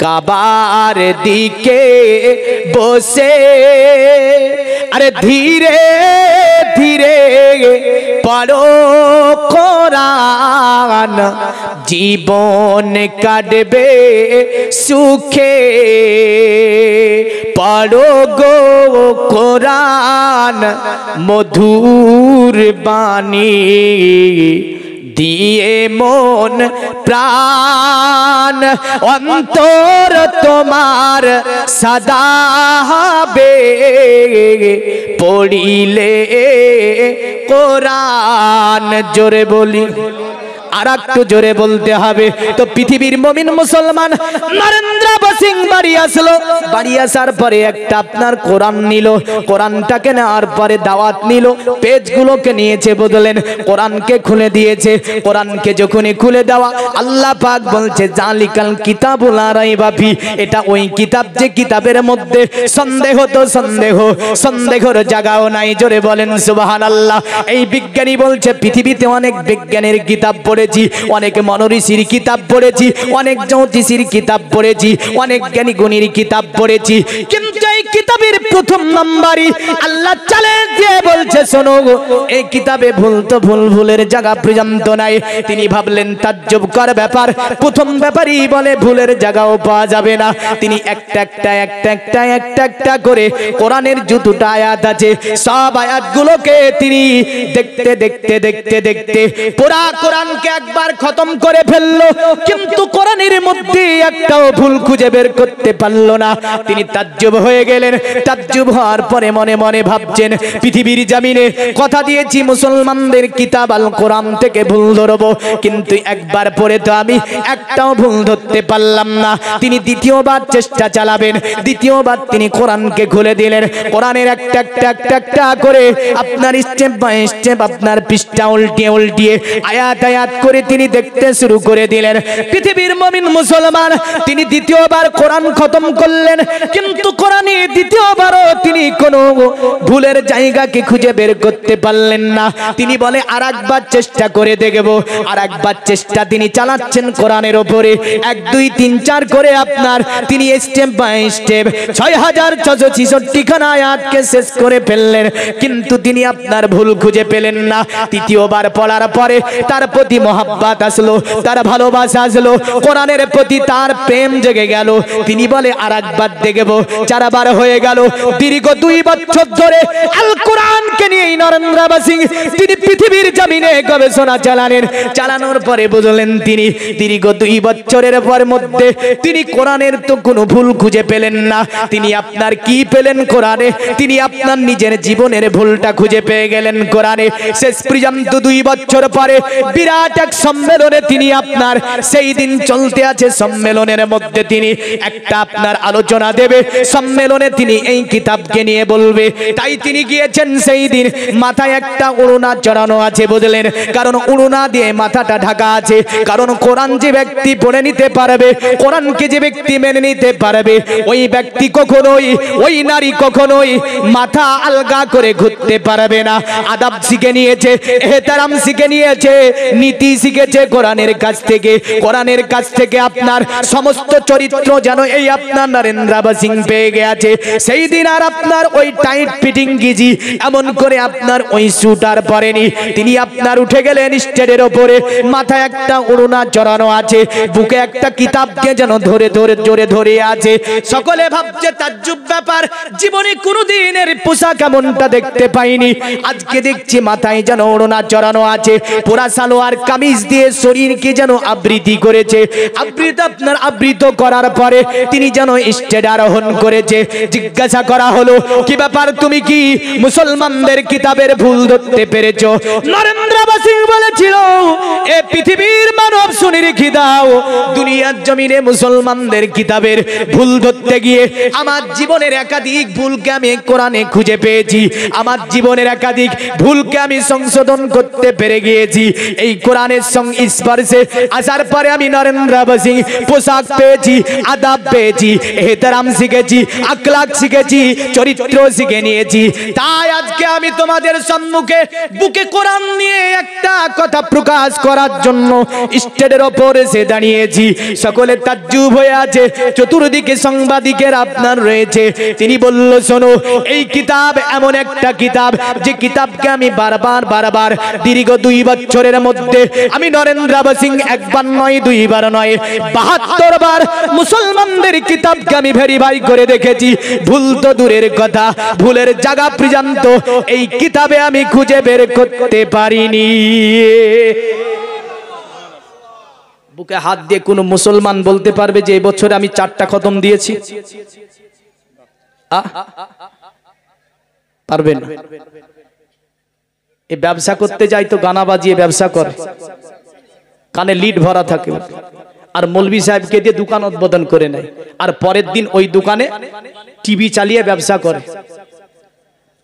Speaker 1: কাবার দিকে বসে আরে ধীরে ধীরে পড়ো কোরআন, জীবন কাটবে সুখে। পড়ো গো কোরআন মধুর বাণী, দিয়ে মন প্রাণ অন্তর তোমার সদা হবে পড়িলে কোরআন। জোরে বলি, আর একটু জোরে বলতে হবে। তো পৃথিবীর মুমিন মুসলমান নরেন্দ্র সিং বাড়ি আসলো, বাড়ি আসার পরে একটা আপনার কোরআন নিল, কোরআনটাকে নেওয়ার পরে দাওয়াত নিল, পেজগুলোকে নিয়েছে বদলেন, কোরআনকে খুলে দিয়েছে। কোরআনকে যখনই খুলে দেওয়া, আল্লাহ পাক বলছে জালিকাল কিতাবুল লা রাইবা ফি, এটা ওই কিতাব যে কিতাবের মধ্যে সন্দেহ তো সন্দেহ, সন্দেহের জায়গাও নাই। জোরে বলেন সুবহানাল্লাহ। এই বিজ্ঞানী বলছে পৃথিবীতে অনেক বিজ্ঞানের কিতাব পড়ে, অনেক মনোঋষির কিতাব পড়েছি, অনেক জ্যোতিষীর কিতাব পড়েছি, অনেক জ্ঞানী গুণীর কিতাব পড়েছি, কিন্তু এই কিতাবের প্রথম নাম্বারই আল্লাহ চ্যালেঞ্জ দিয়ে বলছে শোনো, এই কিতাবে ভুল তো ভুল, ভুলের জায়গা পর্যন্ত নাই। তিনি ভাবলেন তাজ্জবকর ব্যাপার, প্রথম ব্যাপারই বলে ভুলের জায়গাও পাওয়া যাবে না। তিনি একটা একটা করে কোরআনের যতটা আয়াত আছে সব আয়াতগুলোকে তিনি দেখতে দেখতে দেখতে দেখতে পুরা কোরআনকে একবার খতম করে ফেললো, কিন্তু কোরআনের মধ্যে একটাও ভুল খুঁজে বের করতে পারলো না। তিনি তাজ্জব হয়ে গেলেন। তাজ্জব হওয়ার পরে মনে মনে ভাবছেন, পৃথিবীর জমিনে কথা দিয়েছি মুসলমানদের কিতাব আল কোরআন থেকে ভুল ধরবো, কিন্তু একবার পরে তো আমি একটাও ভুল ধরতে পারলাম না। তিনি দ্বিতীয়বার চেষ্টা চালাবেন, দ্বিতীয়বার তিনি কোরআনকে খুলে দিলেন। কোরআনের একটা করে আপনার স্টেপ বাই স্টেপ আপনার পৃষ্ঠা উল্টিয়ে উল্টিয়ে আয়াত আয়াত করে তিনি দেখতে শুরু করে দিলেন। পৃথিবীর মুমিন মুসলমান তিনি দ্বিতীয়বার কোরআন খতম করলেন, কিন্তু কোরআনে দ্বিতীয়বারও তিনি কোনো ভুলের জায়গা জায়গাকে খুঁজে বের করতে পারলেন না। তিনি বলে আরেকবার চেষ্টা করে দেখব। আরেকবার চেষ্টা তিনি চালাচ্ছেন কোরআনের উপরে, 1 2 3 4 করে আপনার তিনি স্টেপ বাই স্টেপ 6666 খানা আয়াতকে শেষ করে ফেললেন, কিন্তু তিনি আপনার ভুল খুঁজে পেলেন না। তৃতীয়বার পড়ার পরে তার প্রতি মহব্বত আসলো, তার ভালোবাসা আসলো, কোরআনের প্রতি তার প্রেম জেগে গেল। তিনি বলে আরেকবার দেখব। 4 বার হয়ে গেল। দীর্ঘ 2 বছর ধরে আল কোরআনকে নিয়ে নরেন্দ্র সিং তিনি পৃথিবীর জমিনে গবেষণা চালানোর পরে বুঝলেন তিনি দীর্ঘ 2 বছরের পর মধ্যে তিনি কোরআনের তো কোনো ভুল খুঁজে পেলেন না। তিনি আপনার কি পেলেন কোরআনে? তিনি আপনার নিজের জীবনের ভুলটা খুঁজে পেয়ে গেলেন কোরআনে। শেষ পর্যন্ত 2 বছর পরে বিরাট এক সম্মেলনে তিনি আপনার সেই দিন চলতে আছে, সম্মেলনের মধ্যে তিনি একটা আপনার আলোচনা দেবে। সম্মেলনে তিনি এই কিতাবকে নিয়ে বলবে। তাই তিনি গিয়েছেন সেই দিন, মাথায় একটা ওড়না চড়ানো আছে বুঝলেন, কারণ ওড়না দিয়ে মাথাটা ঢাকা আছে। কারণ কোরআন যে ব্যক্তি পড়ে নিতে পারবে, কোরআনকে যে ব্যক্তি মেনে নিতে পারবে, ওই ব্যক্তি কখনোই, ওই নারী কখনোই মাথা আলগা করে ঘুরতে পারবে না। আদব শিখে নিয়েছে, এহতারাম শিখে নিয়েছে, নীতি শিখেছে কোরআনের কাছ থেকে। কোরআনের কাছ থেকে আপনার সমস্ত চরিত্র যেন এই আপনার নরেন্দ্র সিং পেয়ে গেছে। সেই দিন আর আপনার ওই টাইট ফিটিং গিজি এমন করে আপনার ওই স্যুটার পরেনি। তিনি আপনার উঠে গেলেন স্টেজের ওপরে, মাথায় একটা ওড়না চড়ানো আছে, বুকে একটা কিতাবকে যেন ধরে ধরে জোরে ধরে আছে। সকলে ভাবছে তাজ্জুব ব্যাপার, জীবনে কোনোদিন এর পোশাক এমনটা দেখতে পাইনি। আজকে দেখছি মাথায় যেন ওড়না চড়ানো আছে, পুরা সালোয়ার কামিজ দিয়ে শরীরকে যেন আবৃতি করেছে। আবৃত করার পরে তিনি যেন স্টেজ আরোহণ করেছে। জিজ্ঞাসা করা হলো, কি ব্যাপার, তুমি কি মুসলমানদের কিতাবের ভুল ধরতে পেরেছো? নরেন্দ্র সিং বলেছিল, এ পৃথিবীর মানব শুনে রেখে দাও, দুনিয়ার জমিনে মুসলমানদের কিতাবের ভুল ধরতে গিয়ে আমার জীবনের একাধিক ভুলকে আমি কোরআনে খুঁজে পেয়েছি। আমার জীবনের একাধিক ভুলকে আমি সংশোধন করতে পেরে গিয়েছি এই কোরআনের সংস্পর্শে আসার পরে। আমি নরেন্দ্র সিং পোশাক পেয়েছি, আদাব পেয়েছি, এহতারাম শিখেছি, আখলাক শিখেছি, চরিত্র শিখে নিয়েছি। তাই আজকে আমি তোমাদের সম্মুখে বুকে কোরআন নিয়ে একটা কথা প্রকাশ করার জন্য স্টেজের ওপর এসে দাঁড়িয়েছি। সকলে তাজ্জুব হয়ে আছে, চতুর্দিকে সাংবাদিকের আপনার রয়েছে। তিনি বলল, শোনো, এই কিতাব এমন একটা কিতাব যে কিতাবকে আমি বারবার দীর্ঘ 2 বছরের মধ্যে আমি নরেন্দ্র সিং 1 বার নয়, 2 বার নয়, 72 বার মুসলমানদের কিতাবকে আমি ভেরিফাই করে দেখেছি। ভুল তো দূরের কথা, ভুলের জায়গা পর্যন্ত এই কিতাবে আমি খুঁজে বের করতে পারিনি। বুকে হাত দিয়ে কোন মুসলমান বলতে পারবে যে এবছরে আমি 4টা খতম দিয়েছি? পারবেন? এই ব্যবসা করতে যাই তো গানা বাজিয়ে ব্যবসা করে, কানে লিড ভরা থাকে, আর মৌলভী সাহেবকে দিয়ে দোকান উদ্বোধন করে নেয়, আর পরের দিন ওই দোকানে টিভি চালিয়ে ব্যবসা করে,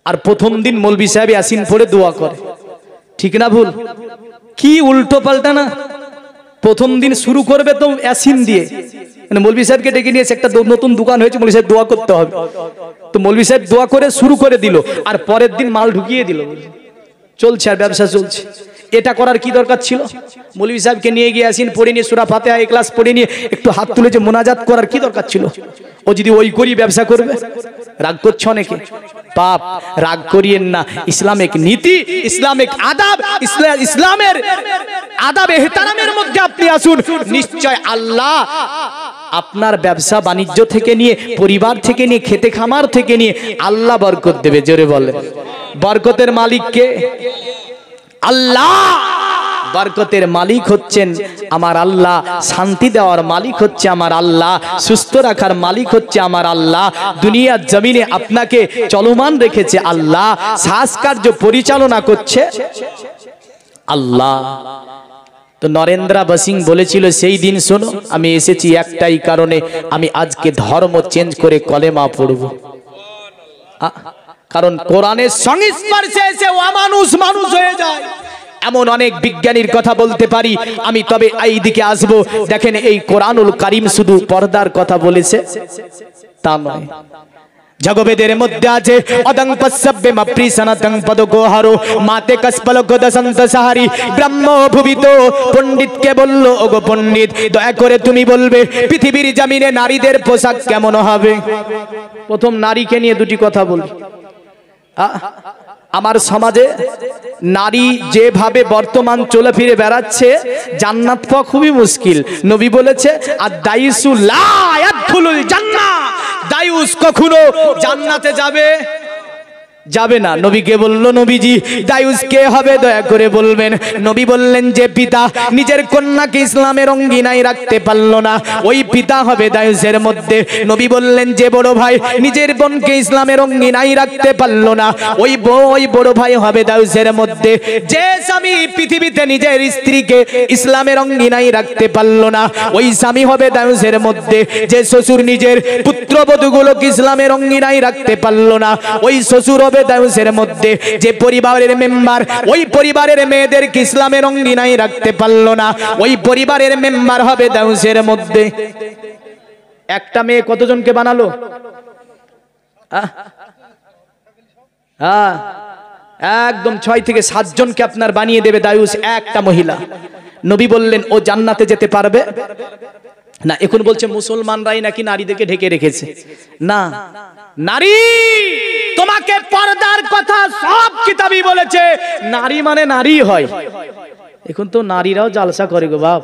Speaker 1: আর প্রথম দিন মৌলভী সাহেব ইয়াসিন পড়ে দোয়া করে। ঠিক না ভুল? কি উল্টো পাল্টা না? প্রথম দিন শুরু করবে তো ইয়াসিন দিয়ে, মানে মৌলভী সাহেবকে ডেকে নিয়েছে, একটা নতুন দোকান হয়েছে, মৌলভী সাহেব দোয়া করতে হবে, তো মৌলভী সাহেব দোয়া করে শুরু করে দিল, আর পরের দিন মাল ঢুকিয়ে দিল, চলছে আর ব্যবসা চলছে। এটা করার কি দরকার ছিল? মৌলভী সাহেবকে নিয়ে গিয়ে ইয়াসিন পড়ে নিয়ে সূরা ফাতিহা ইখলাস পড়ে নিয়ে একটু হাত তুলে যে মোনাজাত করার কি দরকার ছিল? ও যদি ওই করি ব্যবসা করবে, রাগ করছে অনেকে, পাপ, রাগ করিয়েন না। ইসলামিক নীতি, ইসলামিক আদাব, ইসলামের আদাব এহতারামের মধ্যে আপনি আসুন, নিশ্চয় আল্লাহ আপনার ব্যবসা বাণিজ্য থেকে নিয়ে, পরিবার থেকে নিয়ে, খেতে খামার থেকে নিয়ে আল্লাহ বরকত দেবে। জোরে বলেন, বরকতের মালিক কে? আল্লাহ। বরকতের মালিক হচ্ছেন আমার আল্লাহ, শান্তি দেওয়ার মালিক হচ্ছে আমার আল্লাহ, সুস্থ রাখার মালিক হচ্ছে আমার আল্লাহ, দুনিয়ার জমিনে আপনাকে চলমান রেখেছে আল্লাহ, শ্বাস কার্য পরিচালনা করছে আল্লাহ। তো নরেন্দ্র সিং বলেছিল সেই দিন, শোনো, আমি এসেছি একটাই কারণে, আমি আজকে ধর্ম চেঞ্জ করে কলেমা পড়ব। কারণ কোরআনের সংস্পর্শে এসে অমানুষ মানুষ হয়ে যায়। এমন অনেক বিজ্ঞানীর কথা বলতে পারি আমি, তবে এই দিকে আসবো। দেখেন, এই কোরআনুল কারীম শুধু পর্দার কথা বলেছে তা নয়, জগবেদের মধ্যে আছে অদং পස්සব্বে মাপ্রিসনাতং পদগোহারো মাতে কস্পলগদসন্ত সাহারি ব্রহ্ম ভুবিত। পণ্ডিতকে বলল, ওগো পণ্ডিত, দয়া করে তুমি বলবে পৃথিবীর জমিনে নারীদের পোশাক কেমন হবে? প্রথম নারীকে নিয়ে দুটি কথা বলি। আমার সমাজে নারী যেভাবে বর্তমান চলে ফিরে বেড়াচ্ছে, জান্নাত পাওয়া খুবই মুশকিল। নবী বলেছে আর দায়ুসু লা ইয়াদখুলুল জান্নাহ, দায়ুস কখনো জান্নাতে যাবে না। নবীকে বলল, নবীজি দায়ুস কে হবে দয়া করে বলবেন? নবী বললেন, যে পিতা নিজের কন্যাকে ইসলামের অঙ্গিনায় রাখতে পারল না, ওই পিতা হবে দায়ুসের মধ্যে। নবী বললেন, যে বড় ভাই নিজের বোনকে ইসলামের অঙ্গিনায় রাখতে পারল না, ওই বড় ভাই হবে দায়ুসের মধ্যে। যে স্বামী পৃথিবীতে নিজের স্ত্রীকে ইসলামের অঙ্গিনায় রাখতে পারল না, ওই স্বামী হবে দায়ুসের মধ্যে। যে শ্বশুর নিজের পুত্রবধূগুলোকে ইসলামের অঙ্গিনায় রাখতে পারল না, ওই শ্বশুর দায়ুসের মধ্যে। যে পরিবারের মেম্বার ওই পরিবারের মেয়েদেরকে ইসলামের অঙ্গিনায় রাখতে পারল না, ওই পরিবারের মেম্বার হবে দায়ুসের মধ্যে। একটা মেয়ে কতজনকে বানালো? একদম 6 থেকে 7 জনকে আপনার বানিয়ে দেবে দায়ুস একটা মহিলা। নবী বললেন, ও জান্নাতে যেতে পারবে না। এখন বলছে মুসলমানরাই নাকি নারীদেরকে ঢেকে রেখেছে। না, নারী তোমাকে পর্দার কথা সব কিতাবই বলেছে। নারী মানে নারী হয়। এখন তো নারীরাও জালসা করে গো বাপ।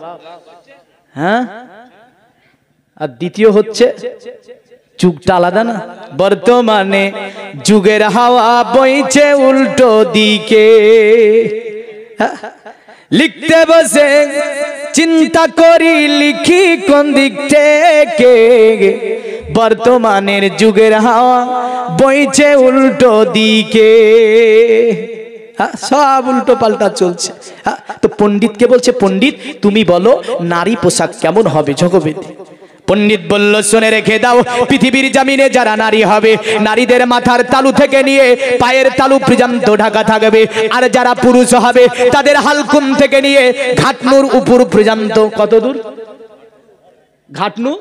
Speaker 1: হ্যাঁ, আর দ্বিতীয় হচ্ছে যুগটা আলাদা না। বর্তমানে যুগের হাওয়া বইছে উল্টো দিকে। লিখতে বসে চিন্তা করি লিখি কোন দিক থেকে। বর্তমানের যুগের হাওয়া বইছে উল্টো দিকে। সব উল্টো পাল্টা চলছে। তো পণ্ডিতকে বলছে, পণ্ডিত তুমি বলো নারী পোশাক কেমন হবে জগবেদে? পণ্ডিত বলল, শুনে রেখে দাও, পৃথিবীর জমিনে যারা নারী হবে, নারীদের মাথার তালু থেকে নিয়ে পায়ের তালু পর্যন্ত ঢাকা থাকবে। আর যারা পুরুষ হবে, তাদের হালকুম থেকে নিয়ে ঘাটনুর উপর পর্যন্ত। কত দূর? ঘাটনু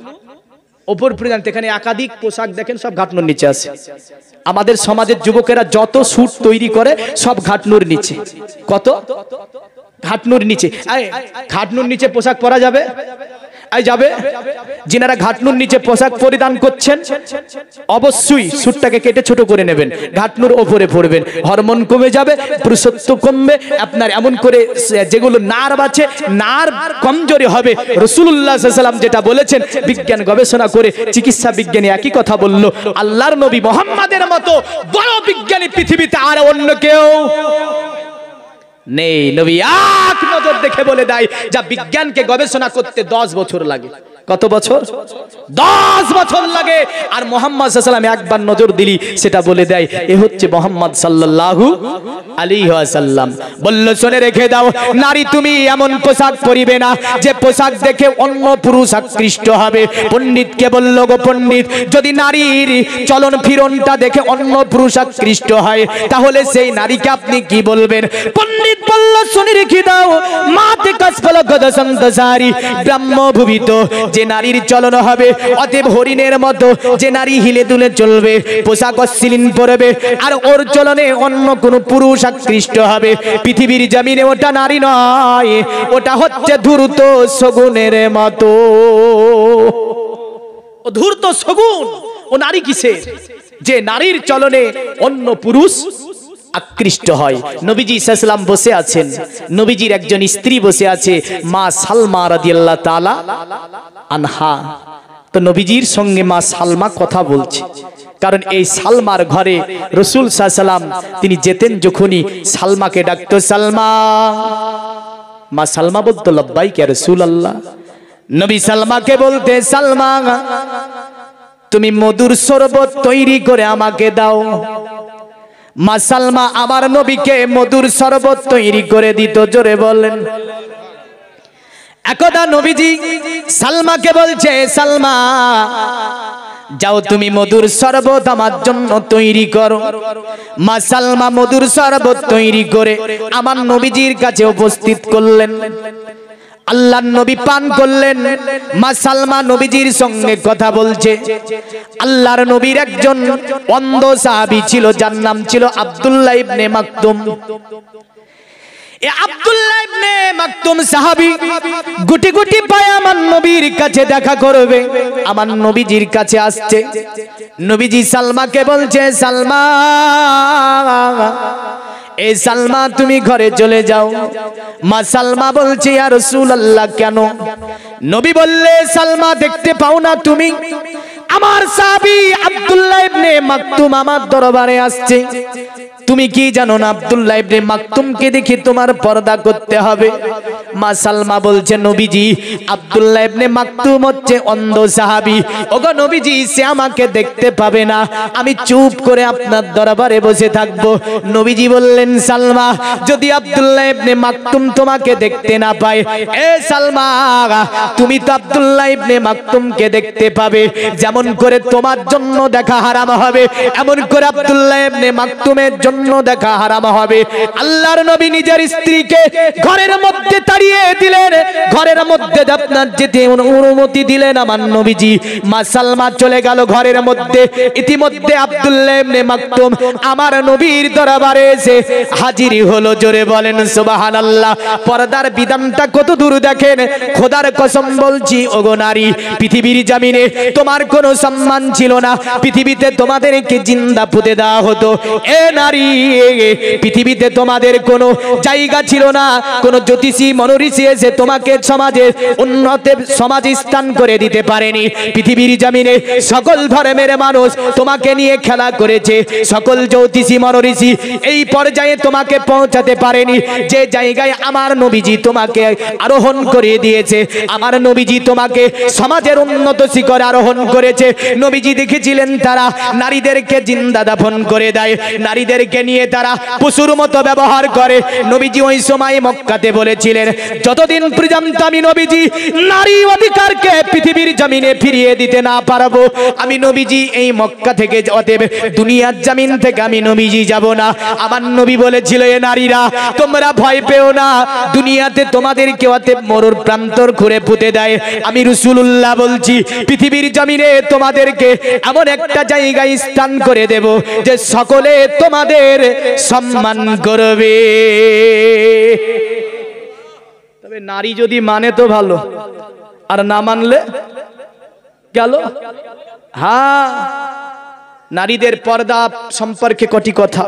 Speaker 1: উপর পর্যন্ত। এখানে একাধিক পোশাক দেখেন, সব ঘাটনুর নিচে আছে। আমাদের সমাজের যুবকেরা যত স্যুট তৈরি করে সব ঘাটনুর নিচে। কত? ঘাটনুর নিচে। ঘাটনুর নিচে পোশাক পরা যাবে? যাবে। যিনারা ঘাটনুর নিচে পোশাক পরিধান করছেন, অবশ্যই স্যুটটাকে কেটে ছোট করে নেবেন, ঘাটনুর ওপরে পরবেন। হরমোন কমে যাবে, পুরুষত্ব কমবে আপনার। এমন করে যেগুলো নার্ভ আছে, নার্ভ কমজোরি হবে। রাসূলুল্লাহ সাল্লাল্লাহু আলাইহি ওয়াসাল্লাম যেটা বলেছেন, বিজ্ঞান গবেষণা করে চিকিৎসা বিজ্ঞানী একই কথা বলল। আল্লাহর নবী মুহাম্মাদের মতো বড় বিজ্ঞানী পৃথিবীতে আর অন্য কেউ নেই। নবী এক নজর দেখে বলে দেয়, যা বিজ্ঞানকে গবেষণা করতে 10 বছর লাগে। কত বছর? 10 বছর লাগে। আর মুহাম্মদ সাল্লাল্লাহু আলাইহি ওয়াসাল্লাম একবার নজর দিলি সেটা বলে দেয়। এ হচ্ছে মুহাম্মদ সাল্লাল্লাহু আলাইহি ওয়াসাল্লাম। বলল, শুনে রেখে দাও, নারী তুমি এমন পোশাক পরিবে না যে পোশাক দেখে অন্য পুরুষ আকৃষ্ট হবে। পণ্ডিতকে বলল, গো পণ্ডিত, যদি নারীর চলন ফিরনটা দেখে অন্য পুরুষ আকৃষ্ট হয়, তাহলে সেই নারীকে আপনি কি বলবেন? পণ্ডিত বলল, শুনে রেখে দাও, মাতে কসফলগদসন্তসারি ব্রহ্মভুবিত। যে নারীর চলন হবে অতএব হরিণের মতো, যে নারী হিলে দুলে চলবে, পোশাক অশ্লীল পরবে, আর ওর চলনে অন্য কোন পুরুষ আকৃষ্ট হবে, পৃথিবীর জমিনে ওটা নারী নয়, ওটা হচ্ছে ধূর্ত শগুনের মতো। ও ধূর্ত শগুন, ও নারী কিসের? যে নারীর চলনে অন্য পুরুষ আকৃষ্ট হয়। নবীজি সাল্লাল্লাহু আলাইহি ওয়াসাল্লাম বসে আছেন, নবীজির একজন স্ত্রী বসে আছে, মা সালমা রাদিয়াল্লাহু তাআলা আনহা। তো নবীজির সঙ্গে মা সালমা কথা বলছে, কারণ এই সালমার ঘরে রাসূল সাল্লাল্লাহু আলাইহি ওয়াসাল্লাম তিনি যেতেন, যখনই সালমাকে ডাকতো, সালমা, মা সালমা বলতো, লব্বাইক ইয়া রাসূলুল্লাহ। নবী সালমাকে বলতে, সালমা তুমি মধুর শরবত তৈরি করে আমাকে দাও। মা সালমা আমার নবীকে মধুর শরবত তৈরি করে দিত। জোরে বলেন। একদা নবীজি সালমাকে বলছে, সালমা যাও তুমি মধুর শরবত আমার জন্য তৈরি করো। মা সালমা মধুর শরবত তৈরি করে আমার নবীজির কাছে উপস্থিত করলেন। আল্লাহর নবী পান করলেন। মা সালমা নবীজির সঙ্গে কথা বলছে। আল্লাহর নবীর একজন অন্ধ সাহাবী ছিল, যার নাম ছিল আব্দুল্লাহ ইবনে মাকতুম। এ আব্দুল্লাহ ইবনে মাকতুম সাহাবী গুটি গুটি পায়ে আমার নবীর কাছে দেখা করবে, আমার নবীজির কাছে আসছে। নবীজি সালমাকে বলছে, সালমা, এই সালমা তুমি ঘরে চলে যাও। মা সালমা বলছে, ইয়া রাসূলুল্লাহ কেন? নবী বললে, সালমা দেখতে পাও না তুমি আমার সাহাবী আব্দুল্লাহ ইবনে মাকতুম আমার দরবারে আসছে? তুমি কি জানো না আব্দুল্লাহ ইবনে মাকতুমকে দেখে তোমার পর্দা করতে হবে? মা সালমা বলছে, নবীজি আব্দুল্লাহ ইবনে মাকতুম হচ্ছে অন্ধ সাহাবী। ওগো নবীজি, সে আমাকে দেখতে পাবে না, আমি চুপ করে আপনার দরবারে বসে থাকবো। নবীজি বললেন, সালমা, যদি আব্দুল্লাহ ইবনে মাকতুম তোমাকে দেখতে না পায়, এ সালমা, তুমি তো আব্দুল্লাহ ইবনে মাকতুমকে দেখতে পাবে। যেমন করে তোমার জন্য দেখা হারাম হবে, এমন করে আব্দুল্লাহ ইবনে মাকতুমের জন্য দেখা হারাম হবে। আল্লাহর নবী নিজের স্ত্রীকে ঘরের মধ্যে তাড়িয়ে দিলেন, ঘরের মধ্যে আপনার যেতে অনুমতি দিলেন আমার নবীজি। মা সালমা চলে গেল ঘরের মধ্যে। ইতিমধ্যে আব্দুল্লাহ ইবনে মাকতুম আমার নবীর দরবারে এসে হাজির হলো। জোরে বলেন সুবহানাল্লাহ। পর্দার বিধানটা কত দূর দেখেন। খোদার কসম বলছি, ওগো নারী, পৃথিবীর জমিনে তোমার কোনো সম্মান ছিল না, পৃথিবীতে তোমাদেরকে জিন্দা পুঁতে দেওয়া হতো। এ নারী, পৃথিবীতে তোমাদের কোনো জায়গা ছিল না। কোনো জ্যোতিষী মনোঋষি এসে তোমাকে সমাজে উন্নতে সমাজে স্থান করে দিতে পারেনি। পৃথিবীর জমিনে সকল ধর্মের মানুষ তোমাকে নিয়ে খেলা করেছে, সকল জ্যোতিষী মনোঋষি এই পর্যায়ে তোমাকে পৌঁছাতে পারেনি যে জায়গায় আমার নবীজি তোমাকে আরোহণ করে দিয়েছে। আমার নবীজি তোমাকে সমাজের উন্নত শিখরে আরোহণ করেছে। নবীজি দেখেছিলেন তারা নারীদেরকে জিন্দা দাফন করে দেয়, নারীদেরকে নিয়ে তারা পশুর মতো ব্যবহার করে। নবীজি ওই সময় মক্কাতে বলেছিলেন, যতদিন পর্যন্ত আমি নবীজি নারী অধিকারকে পৃথিবীর জমিনে ফিরিয়ে দিতে না পারবো, আমি নবীজি এই মক্কা থেকে অতএব দুনিয়ার জমিন থেকে আমি নবীজি যাব না। আমার নবী বলেছিল, এ নারীরা তোমরা ভয় পেও না, দুনিয়াতে তোমাদেরকে অতএব মরুর প্রান্তর ঘুরে পুঁতে দেয়। আমি রাসূলুল্লাহ বলছি, পৃথিবীর জমিনে তোমাদেরকে এমন একটা জায়গায় স্থান করে দেব যে সকলে তোমাদের সম্মান করবে। তবে নারী যদি মানে তো ভালো, আর না মানলে গেল। হ্যাঁ, নারীদের পর্দা সম্পর্কে কটি কথা।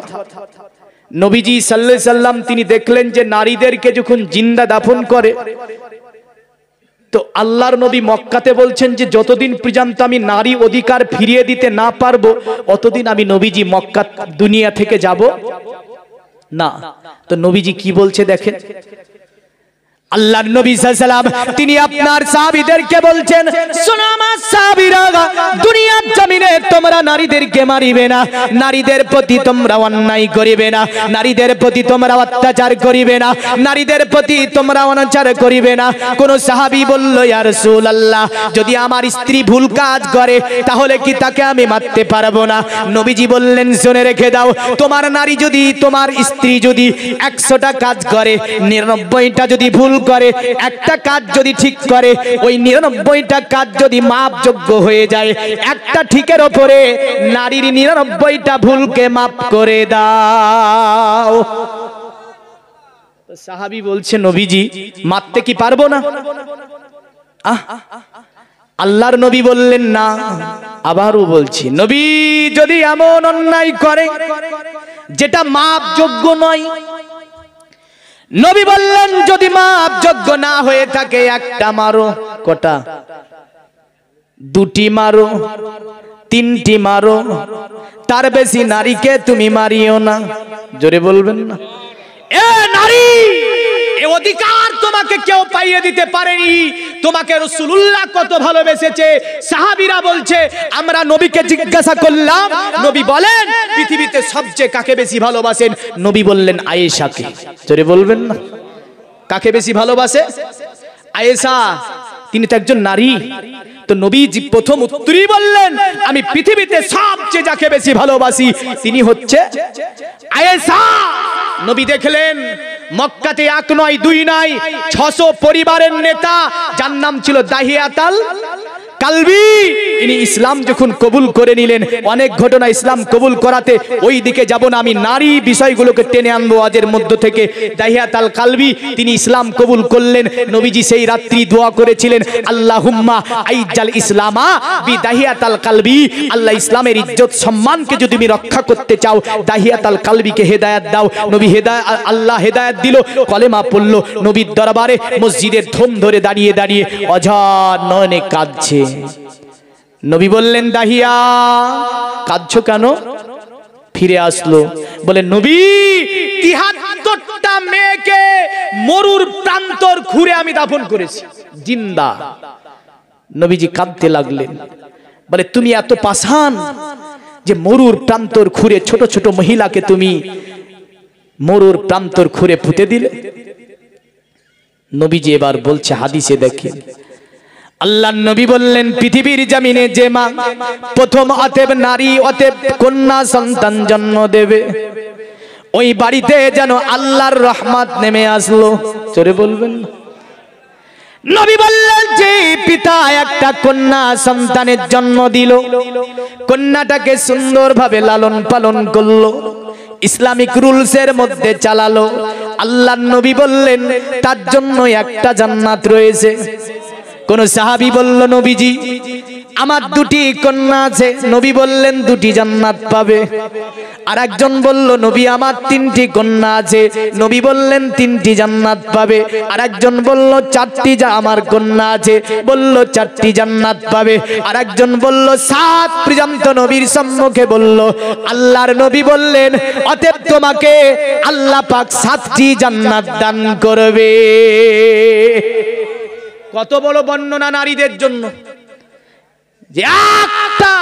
Speaker 1: নবীজি সাল্লাল্লাহু আলাইহি সাল্লাম তিনি দেখলেন যে নারীদেরকে যখন জিন্দা দাফন করে, তো আল্লাহর নবী মক্কাতে বলছেন যে যতদিন পর্যন্ত আমি নারী অধিকার ফিরিয়ে দিতে না পারবো, অতদিন আমি নবীজি মক্কা দুনিয়া থেকে যাব না। তো নবীজি কি বলছে দেখেন। আল্লাহর নবী সাল্লাল্লাহু আলাইহি সাল্লাম তিনি আপনার সাহাবীদেরকে বলছেন, শোনো আমার সাহাবীরা, দুনিয়ার জমিনে তোমরা নারীদেরকে মারিবে না, নারীদের প্রতি তোমরা অন্যায় করিবে না, নারীদের প্রতি তোমরা অত্যাচার করিবে না, নারীদের প্রতি তোমরা অনাচার করিবে না। কোন সাহাবী বলল, ইয়া রাসূলুল্লাহ, যদি আমার স্ত্রী ভুল কাজ করে তাহলে কি তাকে আমি মারতে পারবো না? নবীজি বললেন, শুনে রেখে দাও, তোমার নারী যদি, তোমার স্ত্রী যদি 100টা কাজ করে, 99টা যদি ভুল করে, একটা কাজ যদি ঠিক করে, ওই 99টা কাজ যদি মাপযোগ্য হয়ে যায়, একটা ঠিকের ওপরে নারীর 99টা ভুলকে মাপ করে দাও। সাহাবী বলছে, নবীজি মারতে কি পারবো না? আল্লাহর নবী বললেন, না। আবারও বলছি, নবী যদি এমন অন্যায় করে যেটা মাপযোগ্য নয়, নবী বললেন যদি মাপযোগ্য না হয়ে থাকে, একটা মারো। কটা? 2টি মারো, 3টি মারো, তার বেশি নারীকে তুমি মারিও না। জোরে বলবেন না। এ নারী, এ অধিকার তোমাকে কেউ পাইয়ে দিতে পারেনি। তোমাকে রাসূলুল্লাহ কত ভালোবেসেছে। সাহাবীরা বলছে, আমরা নবীকে জিজ্ঞাসা করলাম, নবী বলেন পৃথিবীতে সবচেয়ে কাকে বেশি ভালোবাসেন? নবী বললেন, আয়েশাকে। জোরে বলবেন না। কাকে বেশি ভালোবাসে? আয়েশা, তিনি তো একজন নারী। তো নবীজি প্রথম উত্তরই বললেন, আমি পৃথিবীতে সবচেয়ে যাকে বেশি ভালোবাসি তিনি হচ্ছে আয়েশা। নবী দেখলেন মক্কাতে এক নয় দুই নয় 600 পরিবারের নেতা, যার নাম ছিল দাহিয়াতাল কালবি। ইনি ইসলাম যখন কবুল করে নিলেন, অনেক ঘটনা ইসলাম কবুল করাতে ওই দিকে যাব না, আমি নারী বিষয়গুলোকে টেনে আনবো আজের মধ্য থেকে। দাহিয়াতাল কালবি তিনি ইসলাম কবুল করলেন। নবীজি সেই রাত্রি দোয়া করেছিলেন, আল্লাহুম্মা আইজাল ইসলামা বি দাহিয়াতাল কালবি, আল্লাহ ইসলামের ইজ্জত সম্মানকে যদি তুমি রক্ষা করতে চাও, দাহিয়াতাল কালবিকে হেদায়েত দাও। নবী আল্লাহ হেদায়েত দিল, কলেমা পড়ল। নবীর দরবারে মসজিদের থম ধরে দাঁড়িয়ে দাঁড়িয়ে অঝার নয়নে কাঁদছে। নবী বললেন, দাহিয়া কাঁদছো কেন? ফিরে আসলো, বলে নবী ৭৩টা মেয়েকে মরুর প্রান্তর ঘুরে আমি দাফন করেছি জিন্দা। নবীজি কাঁদতে লাগলেন, বলে তুমি এত পাষাণ যে মরুর প্রান্তর ঘুরে ছোট ছোট মহিলাকে তুমি মরুর প্রান্তর ঘুরে পুঁতে দিলে। নবীজি এবার বলছে, হাদিসে দেখেন, আল্লাহ নবী বললেন, পৃথিবীর জমিনে যে মা প্রথম অতএব নারী অতএব কন্যা সন্তান জন্ম দেবে, ওই বাড়িতে যেন আল্লাহর রহমত নেমে আসলো। জোরে বলবেন। নবী বললেন, যে পিতা একটা কন্যা সন্তানের জন্ম দিল, কন্যাটাকে সুন্দরভাবে লালন পালন করলো, ইসলামিক রুলসের মধ্যে চালালো, আল্লাহর নবী বললেন তার জন্য একটা জান্নাত রয়েছে। কোন সাহাবী বলল, নবীজি আমার দুটি কন্যা আছে। নবী বললেন, দুটি জান্নাত পাবে। আর একজন বলল, নবী আমার 3টি কন্যা আছে। নবী বললেন, 3টি জান্নাত পাবে। আর একজন বলল, 4টি আমার কন্যা আছে, বলল 4টি জান্নাত পাবে। আর একজন বলল 7 পর্যন্ত নবীর সম্মুখে বলল। আল্লাহর নবী বললেন, অতএব তোমাকে আল্লাহ পাক 7টি জান্নাত দান করবে। কত বড় বর্ণনা নারীদের জন্য, যে একটা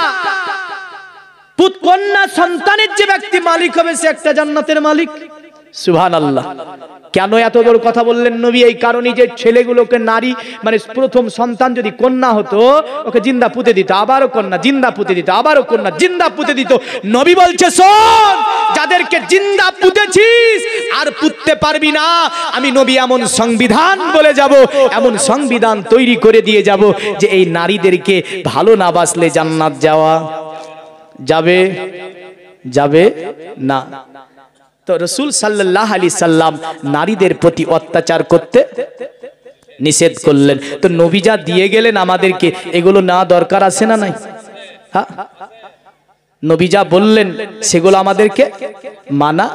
Speaker 1: কন্যা সন্তানের যে ব্যক্তি মালিক হবে, সে একটা জান্নাতের মালিক। সুবহানাল্লাহ। কেন এত বড় কথা বললেন নবী? এই কারণে যে ছেলেগুলোকে নারী মানে প্রথম সন্তান যদি কন্যা হতো, ওকে জিন্দা পুঁতে দিত, আবারও কন্যা জিন্দা পুঁতে দিত, আবারও কন্যা জিন্দা পুঁতে দিত। নবী বলছে, শোন, যাদেরকে জিন্দা পুঁতেছিস আর পুঁততে পারবি না, আমি নবী এমন সংবিধান বলে যাব, এমন সংবিধান তৈরি করে দিয়ে যাব যে এই নারীদেরকে ভালো না বাসলে জান্নাত যাওয়া যাবে যাবে না। তো রাসূল সাল্লাল্লাহু আলাইহি সাল্লাম নারীদের প্রতি অত্যাচার করতে নিষেধ করলেন। তো নবী যা দিয়ে গেলেন আমাদেরকে, এগুলো না দরকার আছে না নাই? হ্যাঁ, নবী যা বললেন সেগুলো আমাদেরকে মানা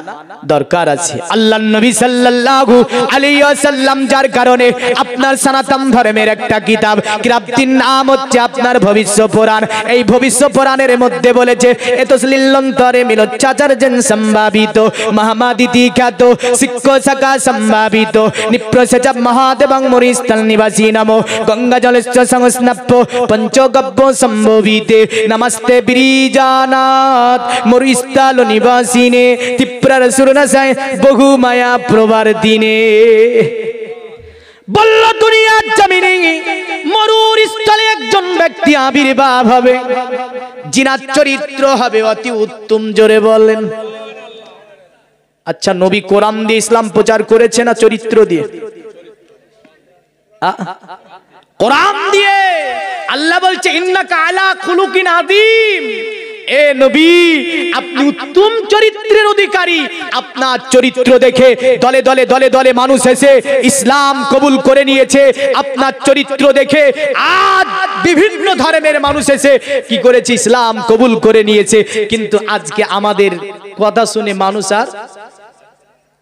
Speaker 1: দরকার আছে। আল্লাহর নবী সাল্লাল্লাহু আলাইহি ওয়াসাল্লাম, যার কারণে আপনার সনাতন ধর্মের একটা কিতাবটির নাম হচ্ছে আপনার ভবিষ্য পুরাণ। এই ভবিষ্য পুরাণের মধ্যে বলেছে, এতসলিলন্তরে মিলোচ্চাচার্যেন সম্ভাবিত মহামাদিতি খ্যাত শিক্ষ শাখা সম্ভাবিত নিপ্রসেচ মহাদেবং মরিস্থল নিবাসী নমো গঙ্গা জলস্য সংস্নাপ্য পঞ্চগব্য সম্ভবিতে নমস্তে বিরিজানাথ মরিস্থল নিবাসিনে তীব্রার সুরনাশায় বহু মায়া প্রবার দিনে। বলল, দুনিয়ার জমিনে মরুর স্থলে একজন ব্যক্তি আবির্ভাব হবে, জিনার চরিত্র হবে অতি উত্তম। জোরে বলেন। আচ্ছা, নবী কোরআন দিয়ে ইসলাম প্রচার করেছে না চরিত্র দিয়ে? কোরআন দিয়ে। আল্লাহ বলছে, ইন্নাকা আলা খুলুকিন আযীম। এ নবী, আপনি উত্তম চরিত্রের অধিকারী। আপনার চরিত্র দেখে দলে দলে দলে দলে মানুষ এসে ইসলাম কবুল করে নিয়েছে। আপনার চরিত্র দেখে আজ বিভিন্ন ধর্মের মানুষ এসে কি করেছে? ইসলাম কবুল করে নিয়েছে। কিন্তু আজকে আমাদের কথা শুনে মানুষ আর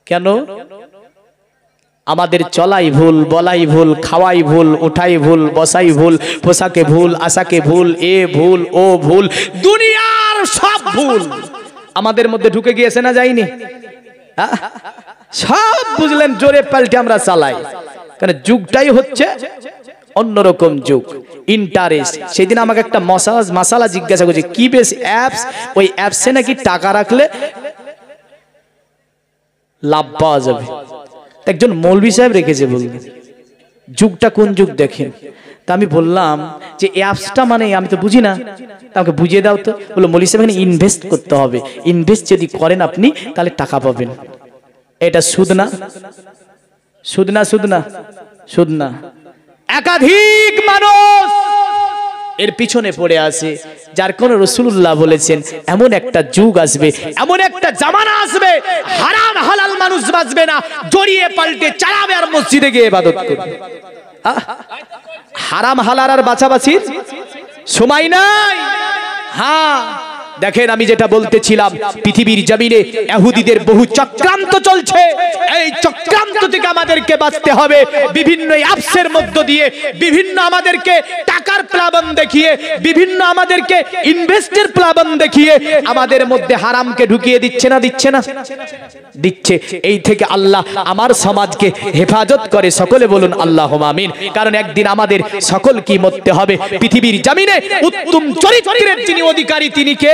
Speaker 1: কেন? আমাদের চলাই ভুল, বলাই ভুল, খাওয়াই ভুল, ওঠাই ভুল, বসাই ভুল, পোশাকে ভুল, আশাকে ভুল, এ ভুল, ও ভুল, দুনিয়ার সব ভুল আমাদের মধ্যে ঢুকে গিয়েছে না যায়নি? সব বুঝলেন, জোরে পাল্টে আমরা চালাই। কারণ যুগটাই হচ্ছে অন্যরকম যুগ, ইন্টারেস্ট। সেদিন আমাকে একটা মশালা জিজ্ঞাসা করছে, কি বেশ অ্যাপস, ওই অ্যাপসে নাকি টাকা রাখলে লাভ পাওয়া যাবে। একজন মৌলভী সাহেব রেখেছে, বললেন যুগটা কোন যুগ দেখেন। তা আমি বললাম যে অ্যাপসটা মানে আমি তো বুঝি না, আমাকে বুঝিয়ে দাও তো। বললো, মৌলভী সাহেব এখানে ইনভেস্ট করতে হবে, ইনভেস্ট যদি করেন আপনি তাহলে টাকা পাবেন। এটা সুদ না? সুদ না? সুদ না? সুদ না। একাধিক মানুষ এর পিছনে পড়ে আছে, যার কোন রাসূলুল্লাহ বলেছেন এমন একটা যুগ আসবে, এমন একটা জামানা আসবে, হারাম হালাল মানুষ বাঁচবে না, জড়িয়ে পাল্টে চালাবে আর মসজিদে গিয়ে ইবাদত করবে। হারাম হালাল আর বাঁচাবাচির সময় নাই। হ্যাঁ দেখেন, আমি যেটা বলতেছিলাম, পৃথিবীর জমিনে ইহুদিদের বহু চক্রান্ত চলছে। এই চক্রান্ত থেকে আমাদেরকে বাঁচতে হবে। বিভিন্ন অ্যাপসের মধ্য দিয়ে, বিভিন্ন আমাদেরকে টাকার প্লাবন দেখিয়ে, বিভিন্ন আমাদেরকে ইনভেস্টের প্লাবন দেখিয়ে আমাদের মধ্যে হারামকে ঢুকিয়ে দিচ্ছে না? দিচ্ছে না? দিচ্ছে। এই থেকে আল্লাহ আমার সমাজকে হেফাজত করে। সকলে বলুন আল্লাহুম্মা আমিন। কারণ একদিন আমাদের সকল কি মরতে হবে। পৃথিবীর জমিনে উত্তম চরিত্রের যিনি অধিকারী, তিনি কে?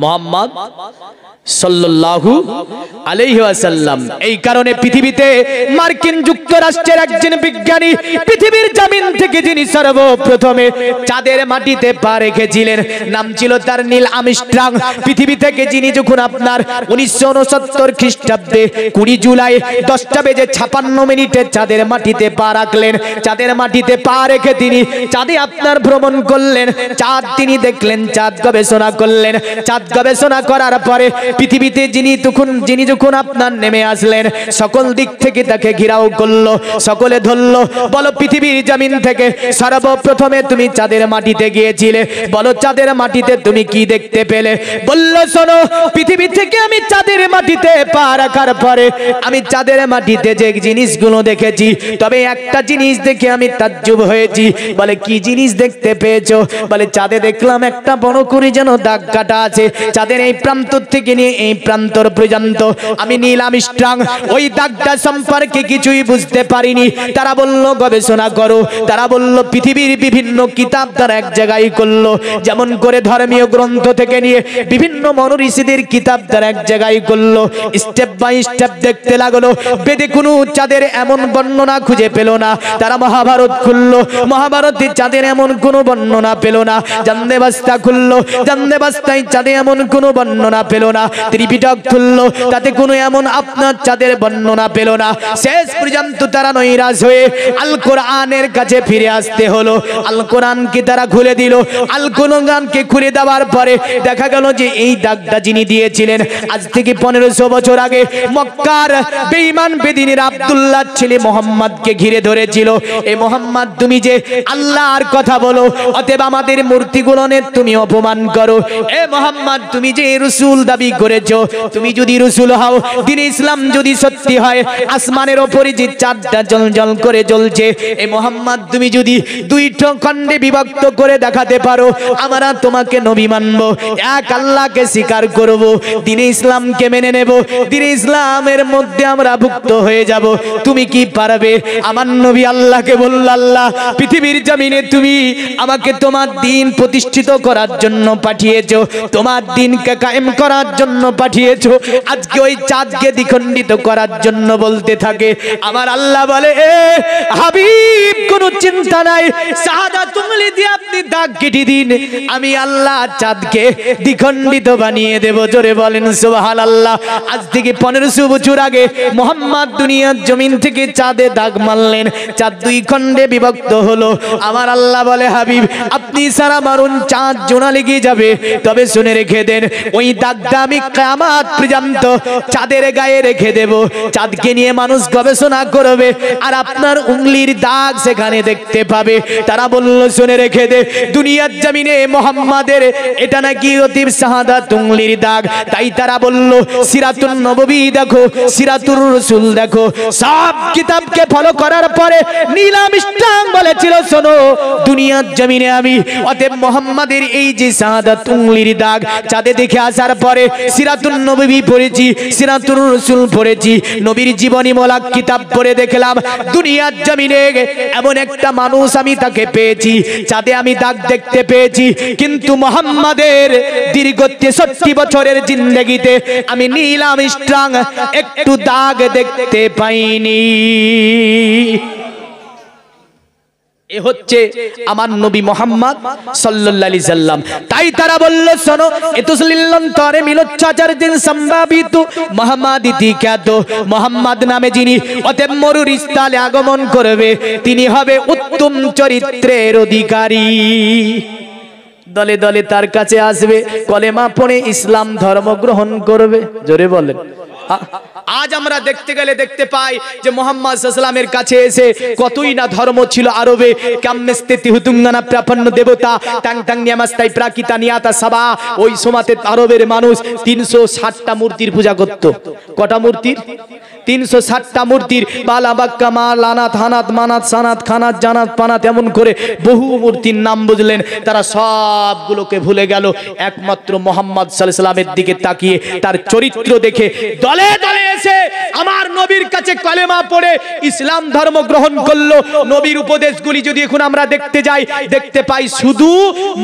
Speaker 1: মুহাম্মদ সাল্লাল্লাহু আলাইহি ওয়াসাল্লাম। এই কারণে পৃথিবীতে মার্কিন যুক্তরাষ্ট্রের একজন বিজ্ঞানী পৃথিবীর জমিন থেকে যিনি সর্বপ্রথমে চাঁদের মাটিতে পা রেখেছিলেন, নাম ছিল তার নীল আর্মস্ট্রং। পৃথিবী থেকে যিনি যখন আপনার 1969 খ্রিস্টাব্দে 20 জুলাই 10:56 চাঁদের মাটিতে পা রাখলেন। চাঁদের মাটিতে পা রেখে তিনি চাঁদে আপনার ভ্রমণ করলেন, চাঁদ তিনি দেখলেন, চাঁদ গবেষণা করলেন। চাঁদ গবেষণা করার পরে পৃথিবীতে যিনি যখন আপনার নেমে আসলেন, সকল দিক থেকে তাকে ঘিরাও করলো, সকলে ধরলো। বলো পৃথিবীর জমিন থেকে সর্বপ্রথমে তুমি চাঁদের মাটিতে গিয়েছিলে, বলো চাঁদের মাটিতে তুমি কি দেখতে পেলে? বলল শোনো, পৃথিবী থেকে আমি চাঁদের মাটিতে পা রাখার পরে আমি চাঁদের মাটিতে যে জিনিসগুলো দেখেছি, তবে একটা জিনিস দেখে আমি তাজ্জুব হয়েছি। বলে কি জিনিস দেখতে পেয়েছো? বলে চাঁদে দেখলাম একটা বড় করে যেন দাগ কাটা আছে, চাঁদের এই প্রান্ত থেকে নিয়ে এই প্রান্তর পর্যন্ত। আমি নীল আর্মস্ট্রং ওই দাগটা সম্পর্কে কিছুই বুঝতে পারিনি। তারা বলল গবেষণা করো। তারা বলল পৃথিবীর বিভিন্ন কিতাব তারা এক জায়গায় করলো, যেমন করে ধর্মীয় গ্রন্থ থেকে নিয়ে বিভিন্ন মনীষীদের কিতাব তারা এক জায়গায় করলো। স্টেপ বাই স্টেপ দেখতে লাগলো, বেদে কোনো চাঁদের এমন বর্ণনা খুঁজে পেল না। তারা মহাভারত খুললো, মহাভারতে চাঁদের এমন কোনো বর্ণনা পেল না। জানদে বাস্তা খুললো, জানদে বাস্তায় চাঁদে এমন কোনো বর্ণনা পেল না। ত্রিপিটক খুললো, তাতে কোনো এমন আপনার চাঁদের বর্ণনা পেল না। শেষ পর্যন্ত তারা নৈরাশ হয়ে আল কোরআনের কাছে ফিরে আসতে হলো। আল কোরআনকে তারা খুলে দিল। আল কোরআনকে খুলে দেওয়ার পরে দেখা গেল যে এই দাগটা যিনি দিয়েছিলেন আজ থেকে 1500 বছর আগে মক্কার বেঈমান বেদিনের আব্দুল্লাহ ছেলে মোহাম্মদকে ঘিরে ধরেছিল। এই মোহাম্মদ, তুমি যে আল্লাহর কথা বলো, অতএব আমাদের মূর্তিগুলোনে তুমি অপমান করো। এ মোহাম্মদ, তুমি যে রাসূল দাবি করেছো, তুমি যদি রাসূল হও, দিন ইসলাম যদি সত্যি হয়, আসমানের উপরে যে চাঁদটা জ্বলজ্বল করে জ্বলছে, এই মোহাম্মদ তুমি যদি দুইটা খণ্ডে বিভক্ত করে দেখাতে পারো, আমরা তোমাকে নবী মানবো, এক আল্লাহকে স্বীকার করব, দিন ইসলামকে মেনে নেব, দিন ইসলামের মধ্যে আমরা ভুক্ত হয়ে যাব। তুমি কি পারবে? আমার নবী আল্লাহকে বলল, আল্লাহ পৃথিবীর জমিনে তুমি আমাকে তোমার দ্বীন প্রতিষ্ঠিত করার জন্য পাঠিয়েছো, তোমার দ্বীনকে কায়েম করার জন্য পাঠিয়েছো। আজকে ওই চাঁদকে দ্বিখণ্ডিত করার জন্য বলতে থাকে। আমার আল্লাহ বলে, এ হাবিব কোনো চিন্তা নাই, শাহাদাত উংলি দিয়ে আপনি দাগ কেটে দিন, আমি আল্লাহ চাঁদকে দ্বিখণ্ডিত বানিয়ে দেব। জোরে বলেন সুবহানাল্লাহ। আজ থেকে 1500 বছর আগে মুহাম্মদ দুনিয়ার জমিন থেকে চাঁদে দাগ মারলেন, চাঁদ দুই খণ্ডে বিভক্ত হলো। আমার আল্লাহ বলে, হাবিব আপনি সারা মারুন, চাঁদ জোড়া লেগে যাবে, তবে শুনে রেখে দেন ওই দাগটা আমি কিয়ামত পর্যন্ত চাঁদের গায়ে রেখে দেব। চাঁদকে নিয়ে মানুষ গবেষণা করবে আর আপনার উংলির দাগ সেখানে দেখতে পাবে। তারা বলল, শুনে রেখে দে, দুনিয়ার জমিনে মুহাম্মাদের এটা নাকি অতীব শাহাদাত উংলির দাগ। তাই তারা বলল, সিরাতুন নববী দেখো, সিরাতুর রাসূল দেখো। সব কিতাবকে ফলো করার পরে নীল আর্মস্ট্রং বলেছিল, শোনো দুনিয়ার জমিনে আমি অতএব মুহাম্মাদের এই যে শাহাদাত উংলির দাগ চাঁদে দেখে আসার পরে সিরাতুন নববী পড়েছি, সিরাতুর রাসূল পড়েছি, নবীর জীবনীমূলক কিতাব পড়ে দেখলাম দুনিয়ার জমিনে এমন একটা মানুষ আমি তাকে পেয়েছি, চাঁদে আমি দাগ দেখতে পেয়েছি, কিন্তু মুহাম্মাদের দীর্ঘ 63 বছরের জিন্দেগিতে আমি নীল আর্মস্ট্রং একটু দাগ দেখতে পাইনি। এ হচ্ছে আমার নবী মুহাম্মদ সাল্লাল্লাহু আলাইহি সাল্লাম। তাই তারা বলল, শোনো, এতুসলিল্লান তরে মিলচ্ছাচার দিন সম্ভাবিত মুহাম্মাদিতি খ্যাত মুহাম্মদ নামে যিনি অতএব মরুর স্থলে আগমন করবে, তিনি হবে উত্তম চরিত্রের অধিকারী। দলে দলে তার কাছে আসবে, কলেমা পড়ে ইসলাম ধর্ম গ্রহণ করবে। জোরে বলেন। আজ আমরা দেখতে গেলে দেখতে পাই যে মুহাম্মদ সাল্লাল্লাহু আলাইহি ওয়াসাল্লামের কাছে এসে কতই না ধর্ম ছিল আরবে। কাম্মেস্তেতি হুতুঙ্গানা প্রাপন্ন দেবতা টাং টাং নিয়ামাস্তাই প্রাকিতা নিয়াতা সাবা। ওই সময়তে আরবের মানুষ 360টা মূর্তির পূজা করত। কটা মূর্তির? 360টা মূর্তির। বালা বাক্কা মা লানাত হানাত মানাত সানাত খানাত জানাত পানাত, এমন করে বহু মূর্তির নাম বুঝলেন। তারা সবগুলোকে ভুলে গেল, একমাত্র মুহাম্মদ সাল্লাল্লাহু আলাইহি ওয়াসাল্লামের দিকে তাকিয়ে তার চরিত্র দেখে দলে দলে এসে আমার নবীর কাছে কলেমা পড়ে ইসলাম ধর্ম গ্রহণ করলো। নবীর উপদেশগুলি যদি এখন আমরা দেখতে যাই, দেখতে পাই শুধু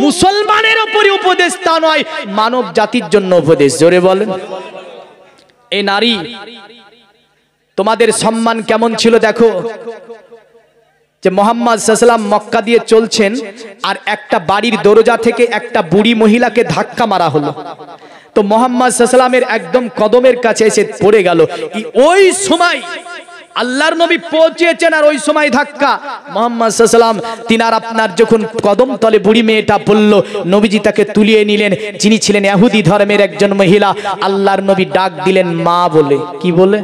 Speaker 1: মুসলমানের উপরে উপদেশ তা নয়, মানব জাতির জন্য উপদেশ। জোরে বলেন। এই নারী, তোমাদের সম্মান কেমন ছিল দেখো। যে মুহাম্মদ সাল্লাল্লাহু আলাইহি ওয়াসাল্লাম মক্কা দিয়ে চলছেন, আর একটা বাড়ির দরজা থেকে একটা বুড়ি মহিলাকে ধাক্কা মারা হলো। তো মুহাম্মদ সাল্লাল্লাহু আলাইহি ওয়াসাল্লামের একদম কদমের কাছে এসে পড়ে গেল। ওই সময় আল্লাহর নবী পৌঁছেছেন, আর ওই সময় ধাক্কা। মুহাম্মদ সাল্লাল্লাহু আলাইহি ওয়াসাল্লাম তিনার আপনার যখন কদম তলে বুড়ি মেয়েটা পড়ল, নবীজি তাকে তুলিয়ে নিলেন। যিনি ছিলেন ইহুদি ধর্মের একজন মহিলা, আল্লাহর নবী ডাক দিলেন মা বলে। কি বলে?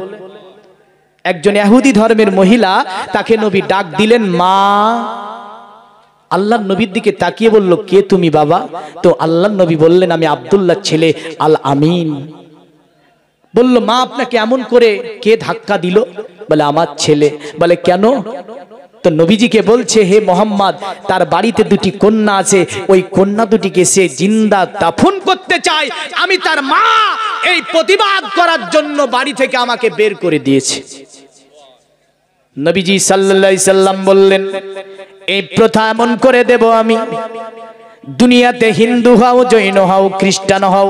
Speaker 1: একজন ইহুদি ধর্মের মহিলা, তাকে নবী ডাক দিলেন মা। আল্লাহর নবীর দিকে তাকিয়ে বলল, কে তুমি বাবা? তো আল্লাহর নবী বললেন, আমি আব্দুল্লাহর ছেলে আল আমিন। বলল, মা আপনাকে এমন করে কে ধাক্কা দিল? বলে, আমার ছেলে। বলে, কেন? তো নবীজিকে বলছে, হে মোহাম্মদ, তার বাড়িতে দুটি কন্যা আছে, ওই কন্যা দুটিকে সে জিন্দা দাফন করতে চায়। আমি তার মা, এই প্রতিবাদ করার জন্য বাড়ি থেকে আমাকে বের করে দিয়েছে। নবীজি সাল্লাল্লাহু আলাইহি সাল্লাম বললেন, এই প্রথা এমন করে দেব আমি, দুনিয়াতে হিন্দু হও, জৈন হও, খ্রিস্টান হও,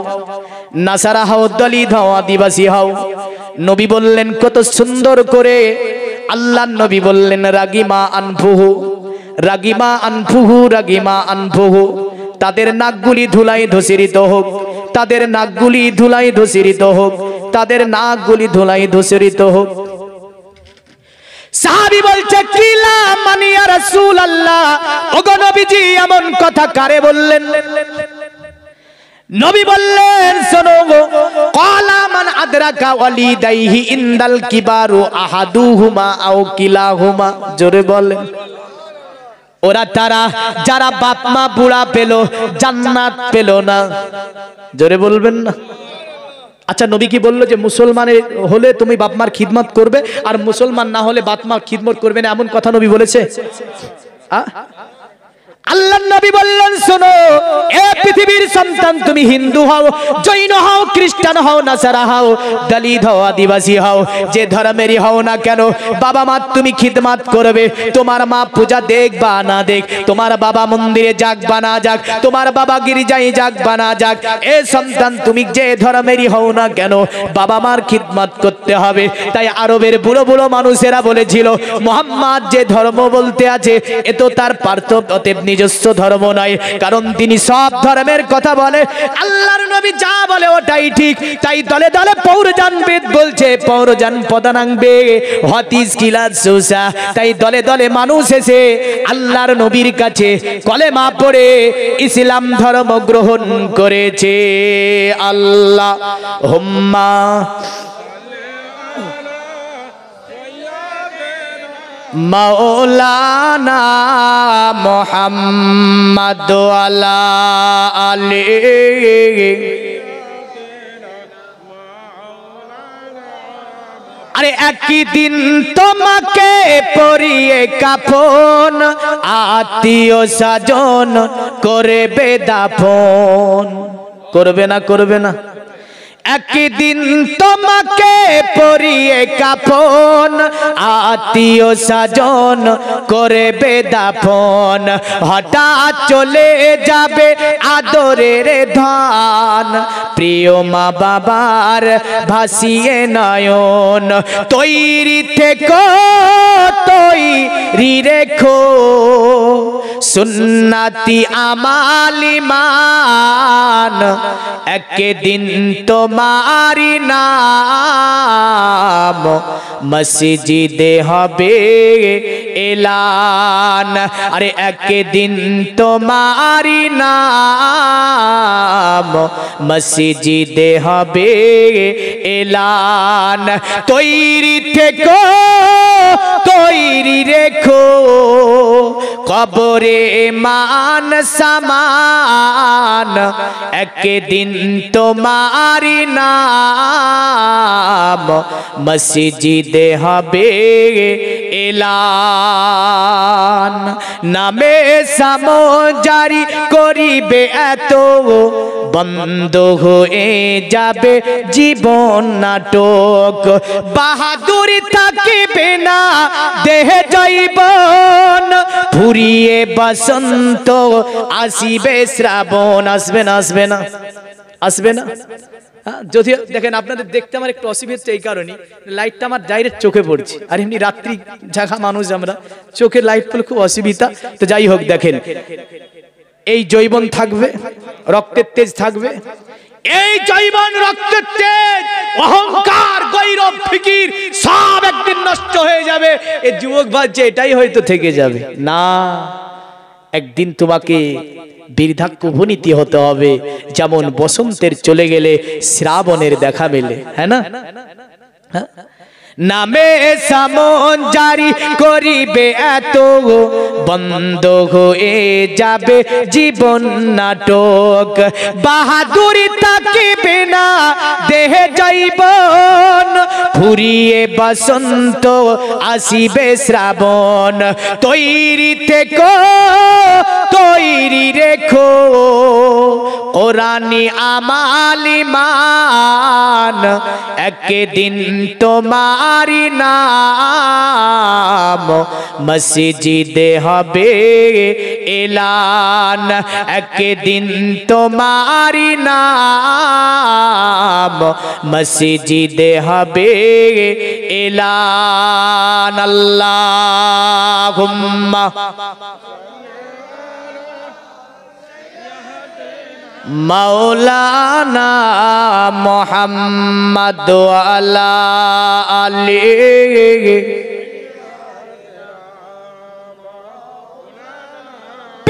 Speaker 1: নাসারা হও, দলিত হও, আদিবাসী হও। নবী বললেন কত সুন্দর করে। আল্লাহর নবী বললেন, রাগিমা আনফুহু, রাগিমা আনফুহু, রাগিমা আনফুহু। তাদের নাকগুলি ধুলাই ধূসরিত হোক, তাদের নাকগুলি ধুলাই ধূসরিত হোক, তাদের নাকগুলি ধুলাই ধূসরিত হোক। সাহাবী বলছে, কিলা মানি ইয়া রাসূলুল্লাহ, ওগো নবীজি এমন কথা কারে বললেন? নবী বললেন, শোনো গো, ক্বালা মান আদরাকা ওয়ালিদাইহি ইনদাল কিবারু আহাদুহুমা আও কিলাহুমা। জোরে বলেন। ওরা তারা যারা বাপ মা বুড়া পেল, জান্নাত পেল না। জোরে বলবেন না। আচ্ছা, নবী কি বললো যে মুসলমানের হলে তুমি বাপ মার খিদমত করবে, আর মুসলমান না হলে বাপ মার খিদমত করবে না? এমন কথা নবী বলেছে? আল্লাহর নবী বললেন, শোনো, এ পৃথিবীর সন্তান, তুমি হিন্দু হও, জৈন হও, খ্রিস্টান হও, নাসারা হও, দলিত হও, আদিবাসী হও, যে ধর্মেরই হও না কেন, বাবা মা তুমি খিদমত করবে। তোমার মা পূজা দেখ বা না দেখ, তোমার বাবা মন্দিরে যাক বা না যাক, তোমার বাবা গির্জায় যাক বা না যাক, এ সন্তান তুমি যে ধর্মেরই হও না কেন, বাবা মার খিদমত করতে হবে। তাই আরবের বুড়ো বুড়ো মানুষেরা বলেছিল, মুহাম্মদ যে ধর্ম বলতে আছে, এ তো তার পার্থক্য নিজস্ব ধর্ম নয়, কারণ তিনি সব ধর্মের কথা বলে। আল্লাহর নবী যা বলে ওটাই ঠিক। তাই দলে দলে পৌরজান বেদ বলছে, পৌরজান পদানাংবে হতিস কিলাত সুসা। তাই দলে দলে মানুষ এসে আল্লাহর নবীর কাছে কলেমা পড়ে ইসলাম ধর্ম গ্রহণ করেছে। আল্লাহ হুম্মা মাওলানা মুহাম্মদ আলা আলি। আরে একদিন তোমাকে পরিয়ে কাফন, আত্মীয় স্বজন করবে দাফন। করবে না? করবে না? একদিন তোমাকে পরিয়ে কাফন আত্মীয় স্বজন করবে দাফন হঠাৎ চলে যাবে আদরের ধন প্রিয় মা বাবার ভাসিয়ে নয়ন তৈরি থেকো তৈরি রেখো সুন্নতি আমাল ঈমান একদিন তোমারি নাম মসজিদে হবে এলান আরে একদিন তোমারি নাম মসজিদে হবে এলান তৈরি থেকো তৈরি রেখো কবরে মান সামান একদিন তোমারি নাম মসজিদে হবে এলান নামে সামজারি করিবে এত বন্ধ হয়ে যাবে জীবন নাটক বাহাদুরি থাকিবে না দেহে জৈবন ফুরিয়ে বসন্ত আসিবে শ্রাবণ আসবে না আসবে না আসবে না যদি দেখেন আপনাদের দেখতে আমার একটু অসুবিধা হচ্ছে এই কারণে লাইটটা আমার ডাইরেক্ট চোখে পড়ছে আর এমনি রাত্রি জাগা মানুষ আমরা চোখের লাইট পেলে খুব অসুবিধা তো যাই হোক দেখেন এই জৈবন থাকবে রক্তের তেজ থাকবে এই জৈবন রক্তের তেজ অহংকার গৌরব ফিকির সব একদিন নষ্ট হয়ে যাবে এই যুবক ভাবছে এটাই হয়তো থেকে যাবে না একদিন তোমাকে বৃদ্ধাক্য উপনীতি হতে হবে যেমন বসন্তের চলে গেলে শ্রাবণের দেখা মেলে হ্যাঁ না হ্যাঁ নামে সামন জারি করিবে এত বন্ধ হয়ে যাবে জীবন নাটক বাহাদুরি থাকিবে না দেহে জৈবন ফুরিয়ে বসন্ত আসিবে শ্রাবণ তৈরি থেকো তৈরি রেখো কোরআনি আমাল ঈমান একদিন তোমারি নাম মসজিদে হবে এলান একদিন তোমারি নাম মসজিদে হবে এলান আল্লাহুম্মা মাওলানা মুহাম্মদ আলা আলিহি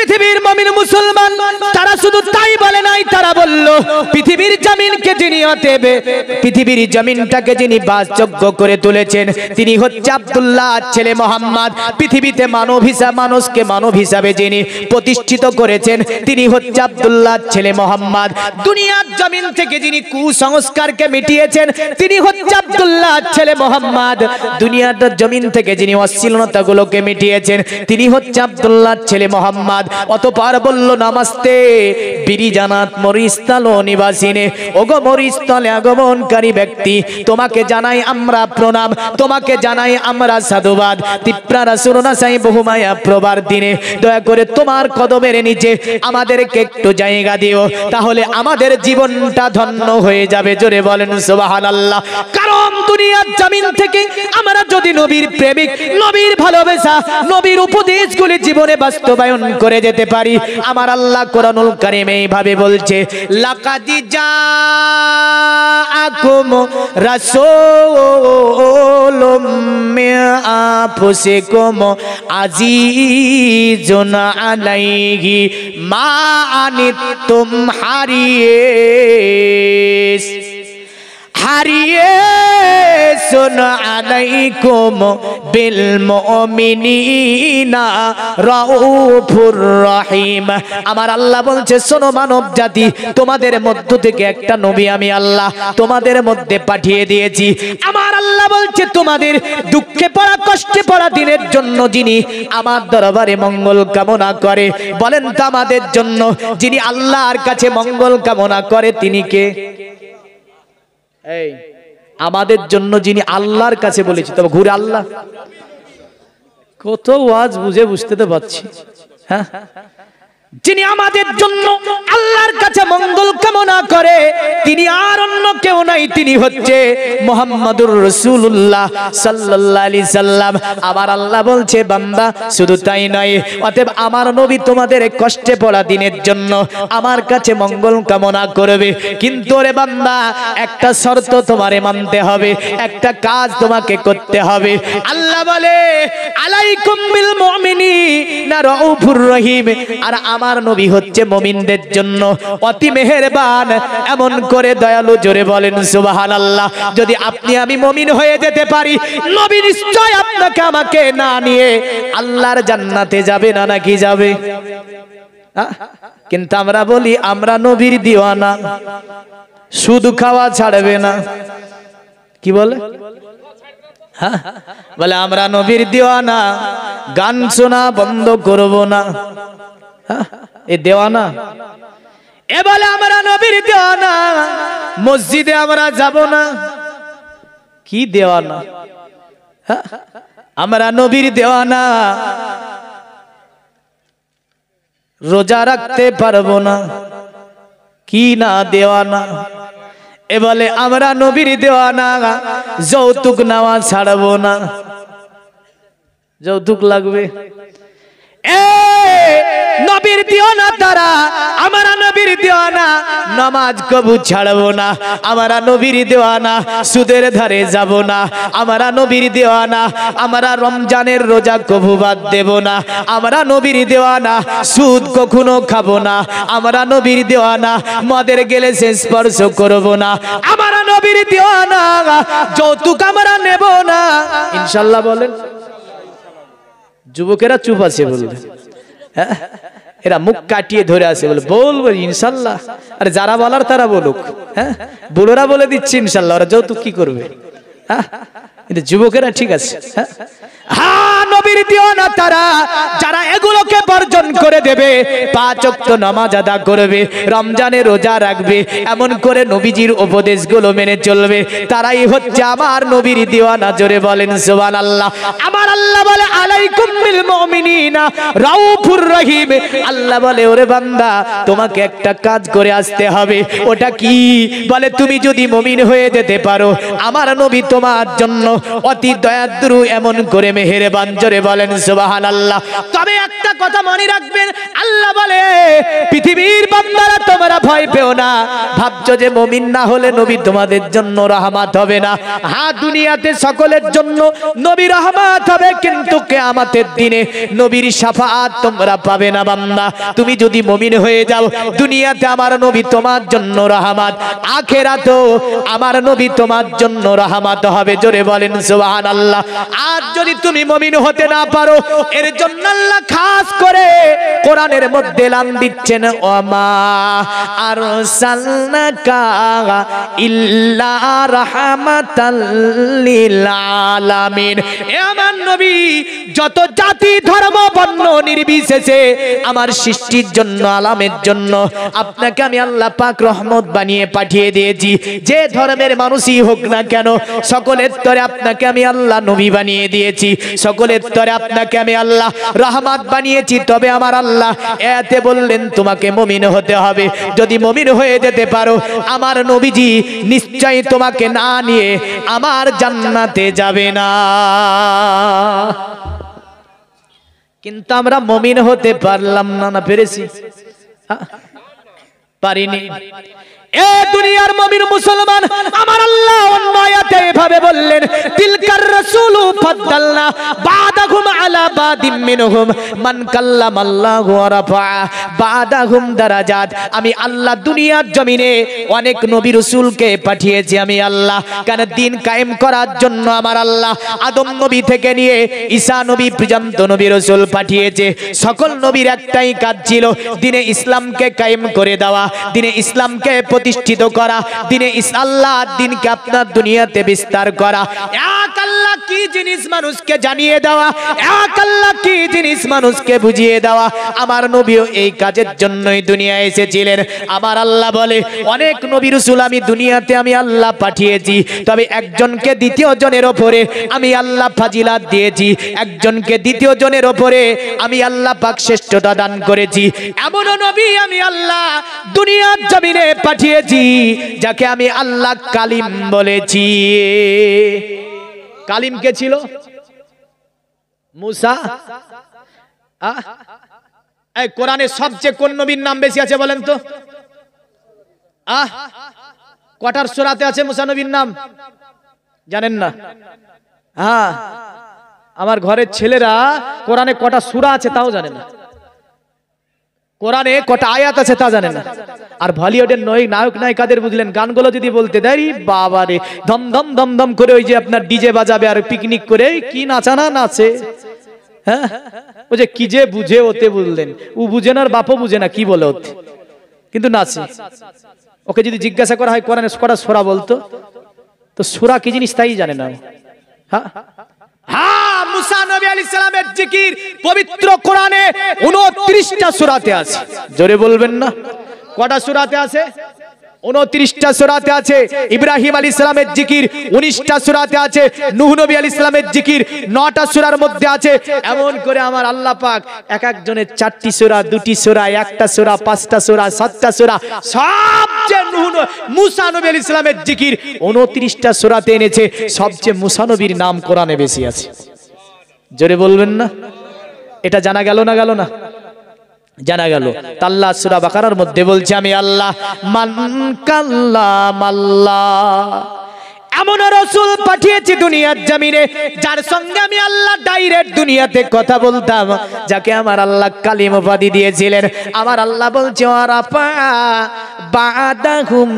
Speaker 1: পৃথিবীর মুমিন মুসলমান তারা শুধু তাই বলে নাই তারা বলল পৃথিবীর জমিনকে যিনি অতএব পৃথিবীর জমিনটাকে যিনি বাসযোগ্য করে তুলেছেন তিনি হচ্ছে আব্দুল্লাহ ছেলে মোহাম্মদ পৃথিবীতে মানুষকে মানব হিসাবে যিনি প্রতিষ্ঠিত করেছেন তিনি হচ্ছে আব্দুল্লাহ ছেলে মোহাম্মদ দুনিয়ার জমিন থেকে যিনি কুসংস্কারকে মিটিয়েছেন তিনি হচ্ছে আব্দুল্লাহ ছেলে মোহাম্মদ দুনিয়ার জমিন থেকে যিনি অশ্লীলতাগুলোকে মিটিয়েছেন তিনি হচ্ছে আব্দুল্লাহ ছেলে মোহাম্মদ অতঃপর বলল নমস্তে বিরিজানাত মরিস্থল নিবাসিনে ওগো মরিস্থলে আগমনকারী ব্যক্তি তোমাকে জানাই আমরা প্রণাম তোমাকে জানাই আমরা সাধুবাদ তিপ্রা রাসূলুল্লাহ সাই বহুমায়া প্রবার দিনে দয়া করে তোমার কদমের নিচে আমাদেরকে একটু জায়গা দিও তাহলে আমাদের জীবনটা ধন্য হয়ে যাবে জোরে বলেন সুবহানাল্লাহ কারণ দুনিয়ার জমিন থেকে আমরা যদি নবীর প্রেমিক নবীর ভালোবাসা নবীর উপদেশগুলি জীবনে বাস্তবায়ন করে যেতে পারি আমার আল্লাহ কোরআনুল কারীমে এইভাবে বলছে লাকাদ জাআকুম রাসূলুম মিন আনফুসিকুম আজিজুন আলাইহি মা আনিতুম হারিস আলাইকুম বিল মুমিনিনা রাউফুর রহিম আমার আল্লাহ বলছে শোনো মানব জাতি তোমাদের মধ্য থেকে একটা নবী আমি আল্লাহ তোমাদের মধ্যে পাঠিয়ে দিয়েছি আমার আল্লাহ বলছে তোমাদের দুঃখে পড়া কষ্টে পড়া দিনের জন্য যিনি আমার দরবারে মঙ্গল কামনা করে বলেন তো আমাদের জন্য যিনি আল্লাহর কাছে মঙ্গল কামনা করে তিনি কে এই আমাদের জন্য যিনি আল্লাহর কাছে বলেছি, তবে ঘুরে আল্লাহ কত ওয়াজ বুঝে বুঝতে তো পারছি, হ্যাঁ, যিনি আমাদের জন্য আল্লাহর কাছে মঙ্গল কামনা করে তিনি আর অন্য কেউ নাই, তিনি হচ্ছে মুহাম্মাদুর রাসূলুল্লাহ সাল্লাল্লাহু আলাইহি সাল্লাম। আমার আল্লাহ বলছে বান্দা শুধু তাই নয়, অতএব আমার নবী তোমাদের কষ্টে পড়া দিনের জন্য আমার কাছে মঙ্গল কামনা করবে, কিন্তু রে বান্দা একটা শর্ত তোমারে মানতে হবে, একটা কাজ তোমাকে করতে হবে। আল্লাহ বলে আলাইকুম বিল মুমিনিনা রাউফুর রহিম, আর আমার নবী হচ্ছে মুমিনদের জন্য অতি মেহেরবান, এমন করে দয়ালু। জোরে বলেন সুবহানাল্লাহ। যদি আপনি আমি মুমিন হয়ে যেতে পারি, নবী নিশ্চয় আপনাকে আমাকে না নিয়ে আল্লাহর জান্নাতে যাবে না, নাকি যাবে? কিন্তু আমরা বলি আমরা নবীর দিওয়ানা, সুদ খাওয়া ছাড়বে না, কি বলে? বলে আমরা নবীর দিওয়ানা, গান শোনা বন্ধ করব না। এ দেওয়ানা, এ বলে আমরা নবীর দেওয়ানা, মসজিদে আমরা যাব না। কি দেওয়ানা? আমরা নবীর দেওয়ানা, রোজা রাখতে পারবো না। কি না দেওয়ানা? এ বলে আমরা নবীর দেওয়ানা, যৌতুক নেওয়া ছাড়বো না। যৌতুক লাগবে, নবীর দিওয়ানা তারা, আমরা নবীর দিওয়ানা, নামাজ কবু ছাড়বো না। আমরা নবীর দিওয়ানা, সুদের ধারে যাব না। আমরা নবীর দিওয়ানা, আমরা রমজানের রোজা কবু বাদ দেব না। আমরা নবীর দিওয়ানা, সুদ কখনো খাবো না। আমরা নবীর দিওয়ানা, মদের গেলে সে স্পর্শ করব না। আমরা নবীর দিওয়ানা, যৌতুক আমরা নেব না। ইনশাআল্লাহ বলেন। যুবকেরা চুপ আছে বলবে, এরা মুখ কাটিয়ে ধরে আছে বলে বলবো ইনশাল্লাহ। আরে যারা বলার তারা বলুক, হ্যাঁ, বুড়োরা বলে দিচ্ছে ইনশাল্লাহ, ওরা যৌতুক কি করবে? কিন্তু যুবকেরা ঠিক আছে। হ্যাঁ, নবীর দিওয়ানা তারা যারা এগুলোকে বর্জন করে দেবে, 5 ওয়াক্ত নামাজ আদা করবে, রমজানে রোজা রাখবে, এমন করে নবীজির উপদেশগুলো মেনে চলবে, তারাই হচ্ছে আমার নবীর দিওয়ানা। জোরে বলেন সুবহানাল্লাহ। আমার আল্লাহ বলে আলাইকুম বিল মুমিনিনা রাউফুর রহিম। আল্লাহ বলে ওরে বান্দা তোমাকে একটা কাজ করে আসতে হবে। ওটা কি? বলে তুমি যদি মুমিন হয়ে যেতে পারো, আমার নবী তোমার জন্য অতি দয়াদ্রু, এমন করে মেহেরবান। জোরে বলেন সুবহানাল্লাহ। তবে একটা কথা মনে রাখবেন, আল্লাহ বলে পৃথিবীর বান্দারা তোমরা ভয় পেও না। ভাবছো যে মুমিন না হলে নবী তোমাদের জন্য রহমত হবে না? হ্যাঁ, দুনিয়াতে সকলের জন্য নবী রহমত হবে, কিন্তু কিয়ামতের দিনে নবীর শাফাআত তোমরা পাবে না বান্দা। তুমি যদি মুমিন হয়ে যাও, দুনিয়াতে আমার নবী তোমার জন্য রহমত, আখিরাতেও আমার নবী তোমার জন্য রহমত হবে। জোরে বলেন সুবহানাল্লাহ। আর যদি তুমি মুমিন হতে না পারো, এর জন্য আল্লাহ খাস করে কোরআনের মধ্যে এলান দিচ্ছেন, ওমা আরসালনাকা ইল্লা রাহমাতাল লিল আলামিন। এ আমার নবী, যত জাতি ধর্ম বর্ণ নির্বিশেষে আমার সৃষ্টির জন্য, আলামের জন্য আপনাকে আমি আল্লাহ পাক রহমত বানিয়ে পাঠিয়ে দিয়েছি। যে ধর্মের মানুষই হোক না কেন, সকলের তরে আপনাকে আমি আল্লাহ নবী বানিয়ে দিয়েছি, সকলের তরে আপনাকে আমি আল্লাহ রহমত বানিয়েছি। তবে আমার আল্লাহ এতে বললেন তোমাকে মুমিন হতে হবে। যদি মুমিন হয়ে যেতে পারো, আমার নবীজি নিশ্চয়ই তোমাকে না নিয়ে আমার জান্নাতে যাবে না। কিন্তু আমরা মুমিন হতে পারলাম না। না পেরেছি? পারিনি। এ দুনিয়ার মুমিন মুসলমান, আমার আল্লাহ অন্য আয়াতে এভাবে বললেন, তিলকার রাসূলু ফাদ্দালনা বাদাহুম আলা বাদিম মিনহুম মান কাল্লামাল্লাহু ওয়া রাফা বাদাহুম দারাজাত। আমি আল্লাহ দুনিয়ার জমিনে অনেক নবী রাসূলকে পাঠিয়েছি আমি আল্লাহ, কেন দিন কায়েম করার জন্য। আমার আল্লাহ আদম নবী থেকে নিয়ে ঈসা নবী পর্যন্ত নবী রাসূল পাঠিয়েছে। সকল নবীর একটাই কাজ ছিল, দ্বীনে ইসলামকে কায়েম করে দেওয়া, দ্বীনে ইসলামকে প্রতিষ্ঠিত করা, দ্বীনে আল্লাহর দ্বীনকে আপনার দুনিয়াতে বিস্তার করা। এক আল্লাহ কি জিনিস মানুষকে জানিয়ে দেওয়া, এক আল্লাহ কি জিনিস মানুষকে বুঝিয়ে দেওয়া। আমার নবীও এই কাজের জন্যই দুনিয়ায় এসেছিলেন। আমার আল্লাহ বলে, অনেক নবী রাসূল আমি দুনিয়াতে আমি আল্লাহ পাঠিয়েছি, তবে একজনকে দ্বিতীয় জনের ওপরে আমি আল্লাহ ফাজিলাত দিয়েছি, একজনকে দ্বিতীয় জনের ওপরে আমি আল্লাহ পাক শ্রেষ্ঠতা দান করেছি। এমন নবী আমি আল্লাহ দুনিয়ার জমিনে পাঠিয়েছি যাকে আমি আল্লাহ কালিম বলেছি। কালিম কে ছিল? মুসা। এই কোরআনে সবচেয়ে কোন নবীর নাম বেশি আছে বলেন তো? কটার সূরাতে আছে মুসা নবীর নাম জানেন না? হ্যাঁ, আমার ঘরের ছেলেরা কোরআনে কটা সূরা আছে তাও জানে না, কোরআনে কটা আয়াত আছে তা জানে না। আর বলিউডের নায়ক নায়িকাদের বুঝলেন, গানগুলো যদি বলতে দেয় বাবা রে, ধম ধম ধম ধম করে ওই যে আপনার ডিজে বাজাবে আর পিকনিক করে কি নাচানা নাচে। হ্যাঁ, ও যে কি যে বুঝে ওতে বুঝলেন, ও বুঝে না আর বাপও বুঝে না কি বলে ওতে, কিন্তু নাচে। ওকে যদি জিজ্ঞাসা করা হয় কোরআনে কটা সূরা বলতো, তো সূরা কি জিনিস তাই জানে না। হ্যাঁ হ্যাঁ, মুসা নবী আলাইহিস সালামের জিকির পবিত্র কোরআনে 29টা সূরাতে আছে। জোরে বলবেন না, কটা সূরাতে আছে? 29টা সূরাতে আছে। ইব্রাহিম আলাইহিস সালামের জিকির 19টা সূরাতে আছে। নূহ নবী আলাইহিস সালামের জিকির 9টা সূরার মধ্যে আছে। এমন করে আমার আল্লাহ পাক এক একজনের 4টি সূরা, 2টি সূরা, 1টা সূরা, 5টা সূরা, 7টা সূরা, সবচেয়ে মুসা নবী আলাইহিস সালামের জিকির 29টা সূরাতে এনেছে। সবচেয়ে মুসা নবীর নাম কোরআনে বেশি আছে। জোরে বলবেন না, এটা জানা গেল না গেল না? জানা গেল। আল্লাহ সূরা বাকারার মধ্যে বলছে, আমি আল্লাহ মান কাল্লামাল্লাহ, এমন রাসূল পাঠিয়েছি দুনিয়ার জমিনে যার সঙ্গে আমি আল্লাহ ডাইরেক্ট দুনিয়াতে কথা বলতাম, যাকে আমার আল্লাহ কালিম উপাধি দিয়েছিলেন। আমার আল্লাহ বলছে, ওয়ারাফা বাদাহুম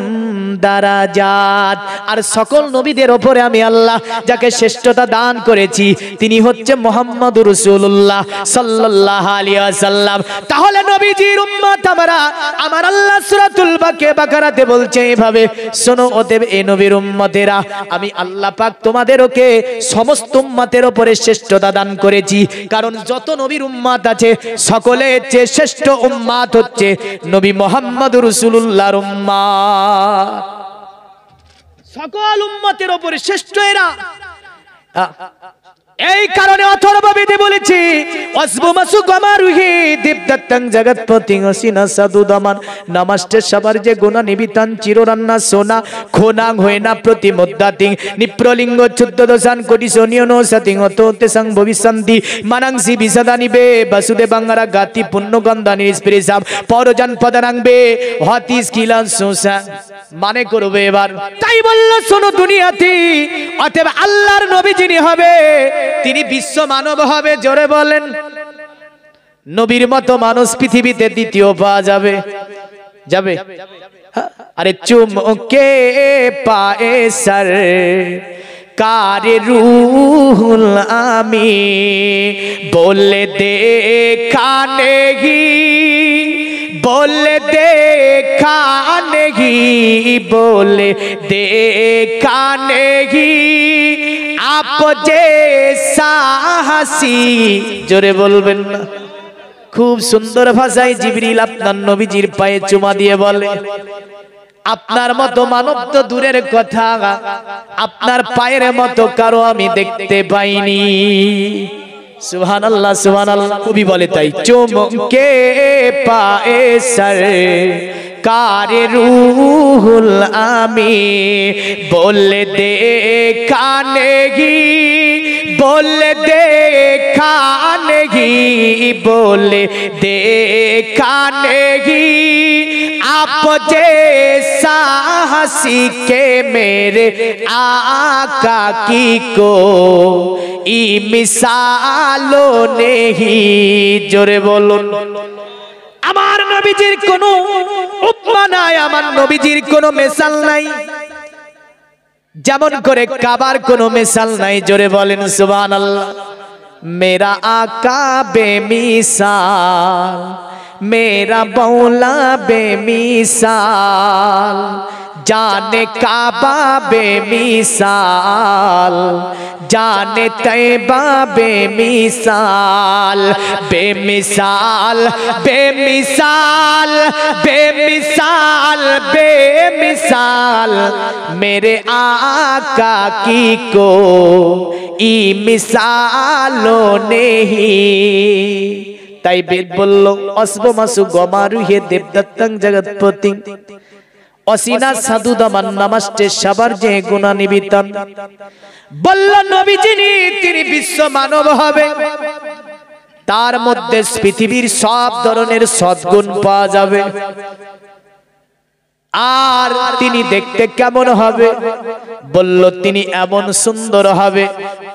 Speaker 1: দারাজাত, আর সকল নবীদের উপরে আমি আল্লাহ যাকে শ্রেষ্ঠতা দান করেছি তিনি হচ্ছে মুহাম্মদুর রাসূলুল্লাহ সাল্লাল্লাহু আলাইহি ওয়াসাল্লাম। তাহলে নবীজির উম্মত আমরা, আমার আল্লাহ সূরাতুল বাকারাতে বলছে এভাবে, শোনো অতএব এই নবীর উম্মতেরা, আমি আল্লাহ পাক তোমাদেরকে সমস্ত উম্মতের উপরে শ্রেষ্ঠতা দান করেছি। কারণ যত নবীর উম্মত আছে সকলের চেয়ে শ্রেষ্ঠ উম্মত হচ্ছে নবী মুহাম্মদুর রাসূলুল্লাহর উম্মত। সকল উম্মতের উপরে শ্রেষ্ঠ এরা। এই কারণে অথর্ববেদে বলেছি, অসবু মাসু গমারুহি দীপদত্তং জগৎপতি অসিনা সাদুদমান নমস্তে সবার যে গুণ নিবিতান চিররান্না সোনা খোনাং হয়না প্রতিমদ্দাতিং নিপ্রলিঙ্গ চুদ্দ দশান কোটি সোনিয়ন সতিং অতোতে সং ভবিষ্যন্তি মানাংসি বিসদানি বে বসুদে বাঙ্গারা গাতি পুণ্যগন্ধানি স্পিরিসাম পরজন পদানাংবে হতি স্কিলান সোসা মানে করবে এবার। তাই বলল, শোনো দুনিয়াতে অতএব আল্লাহর নবী যিনি হবে তিনি বিশ্ব মানব হবে। জোরে বলেন, নবীর মতো মানুষ পৃথিবীতে দ্বিতীয় পাওয়া যাবে? যাবে? আরে চুমকে পায়ে সর কারে রুহুল আমি বলে দেখা নেহি, बोले देखा नहीं, बोले देखा नहीं आप जैसा हंसी। जोरे बोलবেন না? খুব সুন্দর ভাষায় জিবরিল আপনার নবীজির পায়ে চুমা দিয়ে বলে, আপনার মতো মানব তো দূরের কথা, আপনার পায়ের মতো কারো আমি দেখতে পাইনি। সুবহানাল্লাহ সুবহানাল্লাহ। কবি বলে তাই, চুমকে পায়ে সর কারে রুহুল আমি বলে দেখা নেহি, बोले देखा नहीं, बोले देखा नहीं आप जैसा हंसी के मेरे आका की को ई मिसालो नहीं। जोरे बोलुन, আমার নবীজির কোনো উপমা নাই, আমার নবীজির কোনো মিসাল নাই, যেমন করে কাবার কোনো মিসাল নাই। জোরে বলেন সুবহানাল্লাহ। मेरा आका बेमिसाल, मेरा मौला बेमिसाल, जाने काबा बेमिसाल, जाने तैबा बेमिसाल, बेमिसाल बेमिसाल बेमिसाल बेमिसाल मेरे आका की को ई मिसालो नहीं। তাই বেদ বলল অসবমাসু গমারুহে দেবদত্তং জগৎপতি অসিনা সাধু দামান নমস্তে সবার যে গুণা নিবিতন। বলল নবী তিনি বিশ্ব মানব হবে, তার মধ্যে পৃথিবীর সব ধরনের সদ্গুণ পাওয়া যাবে। আর তিনি দেখতে কেমন হবে? বলল তিনি এমন সুন্দর হবে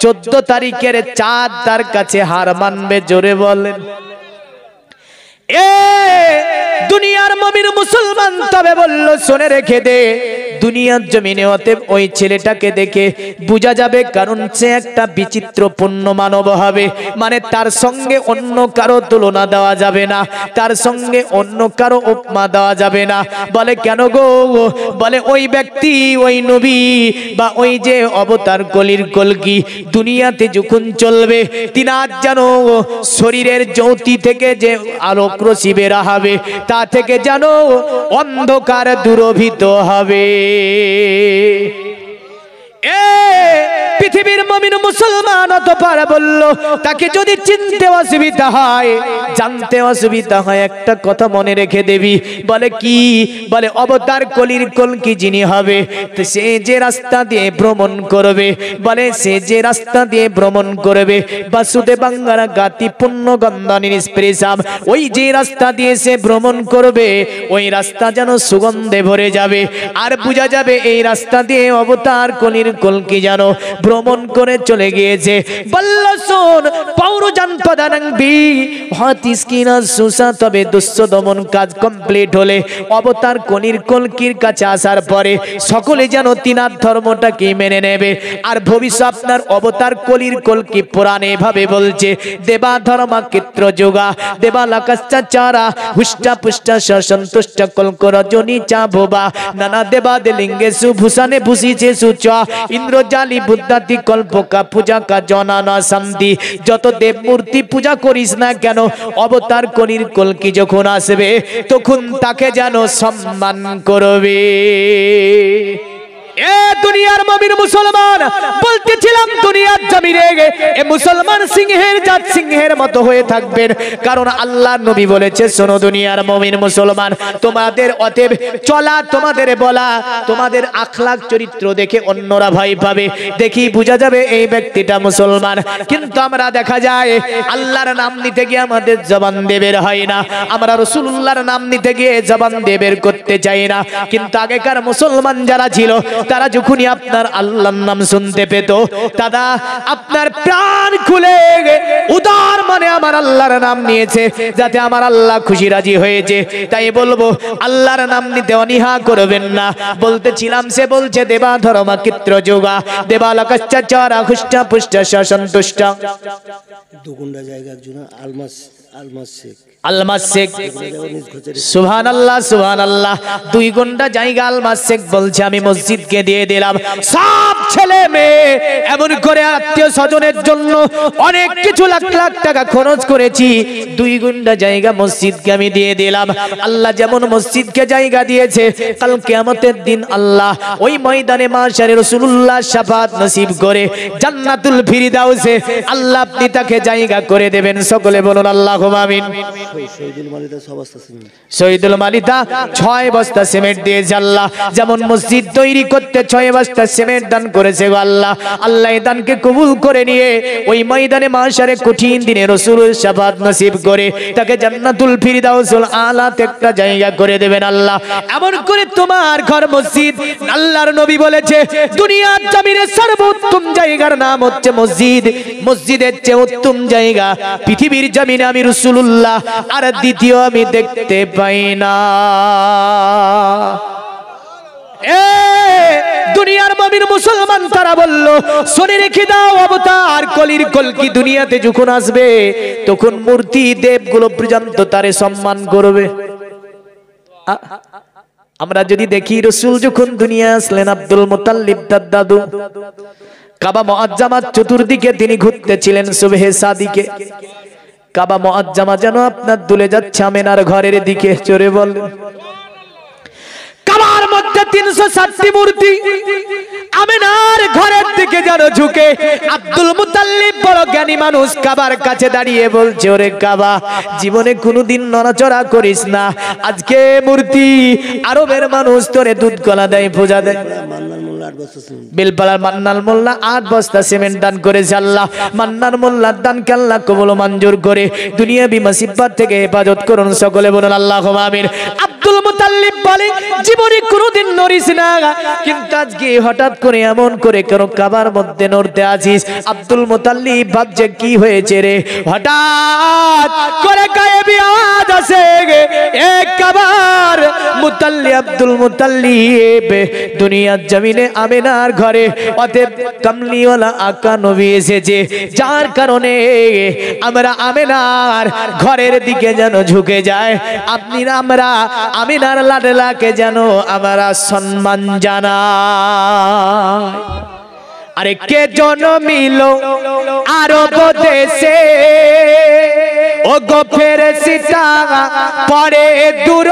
Speaker 1: 14 তারিখের চাঁদ তার কাছে হার মানবে। জোরে বলেন দুনিয়ার মুমিন মুসলমান। তবে বলল শুনে রেখে দে, দুনিয়ার জমিনে অতএব ওই ছেলেটাকে দেখে বোঝা যাবে, কারণ সে একটা বিচিত্রপূর্ণ মানব হবে। মানে তার সঙ্গে অন্য কারো তুলনা দেওয়া যাবে না, তার সঙ্গে অন্য কারো উপমা দেওয়া যাবে না। বলে কেন গো? বলে ওই ব্যক্তি, ওই নবী বা ওই যে অবতার কলির কলকি দুনিয়াতে যখন চলবে, তিনার যেন শরীরের জ্যোতি থেকে যে আলোক রশ্মি বের হবে, তা থেকে যেন অন্ধকার দূরভীত হবে। পৃথিবীর মুমিন মুসলমান অতঃপর বলল তাকে যদি চিনতে অসুবিধা হয়, জানতে অসুবিধা হয়, একটা কথা মনে রেখে দেবি। বলে কি? বলে অবতার কলির কলকি যিনি হবে, সে যে রাস্তা দিয়ে ভ্রমণ করবে, বলে সে যে রাস্তা দিয়ে ভ্রমণ করবে, বাসুদেবাঙ্গারা গাতি পুণ্য গন্ধনী স্পৃশাম, ওই যে রাস্তা দিয়ে সে ভ্রমণ করবে, ওই রাস্তা যেন সুগন্ধে ভরে যাবে। আর বোঝা যাবে এই রাস্তা দিয়ে অবতার কলির কলকি যেন ভ্রমণ করে চলে গিয়েছে। বলল শোন পৌরজান প্রদানং বি হাতিস্কিনা সুসা, তবে দুঃস্থ দমন কাজ কমপ্লিট হলে অবতার কলির কলকির কাছে আসার পরে সকলে যেন তিনার ধর্মটাকে মেনে নেবে। আর ভবিষ্যৎ আপনার অবতার কলির কলকি পুরাণে ভাবে বলছে দেবা ধর্মা ক্ষেত্র যোগা দেবা লাকাশ্চাচারা হুষ্টা পুষ্টা সন্তুষ্ট কলক রজনী চা ভোবা নানা দেবা লিঙ্গে সুভূষণে ভূষিছে সুচ ইন্দ্রজালি বুদ্ধাতি কল্পকা পূজা কা জনানা শান্তি। যত দেব মূর্তি পূজা করিস না কেন, অবতার কলির কলকি যখন আসবে তখন তাকে যেন সম্মান করবে। দুনিয়ার মুমিন মুসলমান বলতেছিলাম দুনিয়ার জমিনে এ মুসলমান সিংহের জাত সিংহের মতো হয়ে থাকবেন, কারণ আল্লাহ নবী বলেছে শোনো দুনিয়ার মুমিন মুসলমান, তোমাদের অতএব চলা, তোমাদের বলা, তোমাদের আখলাক চরিত্র দেখে অন্যরা ভয় পাবে, দেখি বোঝা যাবে এই ব্যক্তিটা মুসলমান। কিন্তু আমরা দেখা যায় আল্লাহর নাম নিতে গিয়ে আমাদের জবান দিয়ে বের হয় না, আমরা রাসূলুল্লাহর নাম নিতে গিয়ে জবান দিয়ে বের করতে চাই না। কিন্তু আগেকার মুসলমান যারা ছিল তারা যখনই আপনার আল্লাহর নাম শুনতে পেত, তারা আপনার প্রাণ খুলে উদার মানে আমার আল্লাহর নাম নিয়েছে, যাতে আমার আল্লাহ খুশি রাজি হয়েছে। তাই বলবো আল্লাহর নাম নিতে অনীহা করবেন না। বলতেছিলাম সে বলছে দেবা ধর্মা ক্ষেত্র যোগা দেবা লাকাশ্চাচারা হুষ্টা পুষ্টা সন্তুষ্ট।
Speaker 2: দুগুন্ডা জায়গা একজন আলমাস শেখ,
Speaker 1: আলমাস শেখ, সুবহানাল্লাহ সুবহানাল্লাহ। 2 ঘন্টা জায়গা আলমাস শেখ বলছে আমি মসজিদকে দিয়ে দিলাম, সব ছেলে মেয়ে এমন করে আত্মীয় স্বজনের জন্য অনেক কিছু লাখ লাখ টাকা খরচ করেছি, 2 ঘন্টা জায়গা মসজিদকে আমি দিয়ে দিলাম। আল্লাহ যেমন মসজিদকে জায়গা দিয়েছে, কাল কিয়ামতের দিন আল্লাহ ওই ময়দানে মাশারে রাসূলুল্লাহ শাফাত নসিব করে জান্নাতুল ফিরদাউসে আল্লাহ আপনি তাকে জায়গা করে দেবেন। সকলে বলুন আল্লাহুম্মা আমিন। শহীদুল মালিতা 6 বস্তা সিমেন্ট দিয়েছে আল্লাহ, যেমন মসজিদ তৈরি করতে 6 বস্তা সিমেন্ট দান করেছে গো আল্লাহ। আল্লাহ এই দানকে কবুল করে নিয়ে ওই ময়দানে মাশারে কঠিন দিনে রাসূলের শাফাত নসিব করে তাকে জান্নাতুল ফিরদাউসুল আলাতে একটা জায়গা করে দেবেন আল্লাহ। এমন করে তোমার ঘর মসজিদ, আল্লাহর নবী বলেছে দুনিয়ার জমিনে সর্বোত্তম জায়গার নাম হচ্ছে মসজিদ, মসজিদের চেয়ে উত্তম জায়গা পৃথিবীর জমিনে আমি রাসূলুল্লাহ আর দ্বিতীয় আমি দেখতে পাই না। দুনিয়ার মুমিন মুসলমান তারা বলল শুনে রেখে দাও অবতার কলির কলকি দুনিয়াতে যখন আসবে তখন মূর্তি দেবগুলো পর্যন্ত তারে সম্মান করবে। আমরা যদি দেখি রাসূল যখন দুনিয়া আসলেন, আব্দুল মুতাল্লিব তার দাদু কাবা মুআজ্জামার চতুর্দিকে তিনি ঘুরতেছিলেন সুবহে সাদিকে। কাবা মুআজ্জামা যেন আপনার দুলে যাচ্ছে আমেনার ঘরের দিকে। চোরে বলেন, কাবার মধ্যে 360টি মূর্তি আমেনার ঘরের দিকে যেন ঝুঁকে। আব্দুল মুতাল্লিব বড় জ্ঞানী মানুষ, কাবার কাছে দাঁড়িয়ে বলছে, ওরে কাবা, জীবনে কোনোদিন নড়াচড়া করিস না। আজকে মূর্তি আরবের মানুষ তোরে দুধ কলা দেয়, পূজা দেয়। বেলপাড়ার মান্নাল মোল্লা 8 বস্তা সিমেন্ট দান করেছে আল্লাহ। মান্নার মোল্লার দানকে আল্লাহ কবুল মঞ্জুর করে দুনিয়াবি মুসিবত থেকে হেফাজত করুন, সকলে বলুন আল্লাহুম্মা আমিন। আব্দুল মুতাল্লিব বলে, জীবনে কোনোদিন নড়িস না, কিন্তু আজকে হঠাৎ করে এমন করে কেন কাবার মধ্যে নড়তে আছিস? আব্দুল মুতাল্লিব ভাবছে কি হয়েছে রে? হঠাৎ করে গায়েবী আওয়াজ আসে, এক কাবার মুতাল্লিব আব্দুল মুতাল্লিব দুনিয়ার জমিনে আমেনার ঘরে অতএব কামলিওয়ালা আকা নবী এসেছে, যার কারণে আমরা আমেনার ঘরের দিকে যেন ঝুঁকে যায়। আপনি আমরা আমেনার লাডলাকে যেন আমরা সম্মান জানাই। আরে কে জন্মিল আরব দেশে, ও গো ফেরেশতা পরে দূর,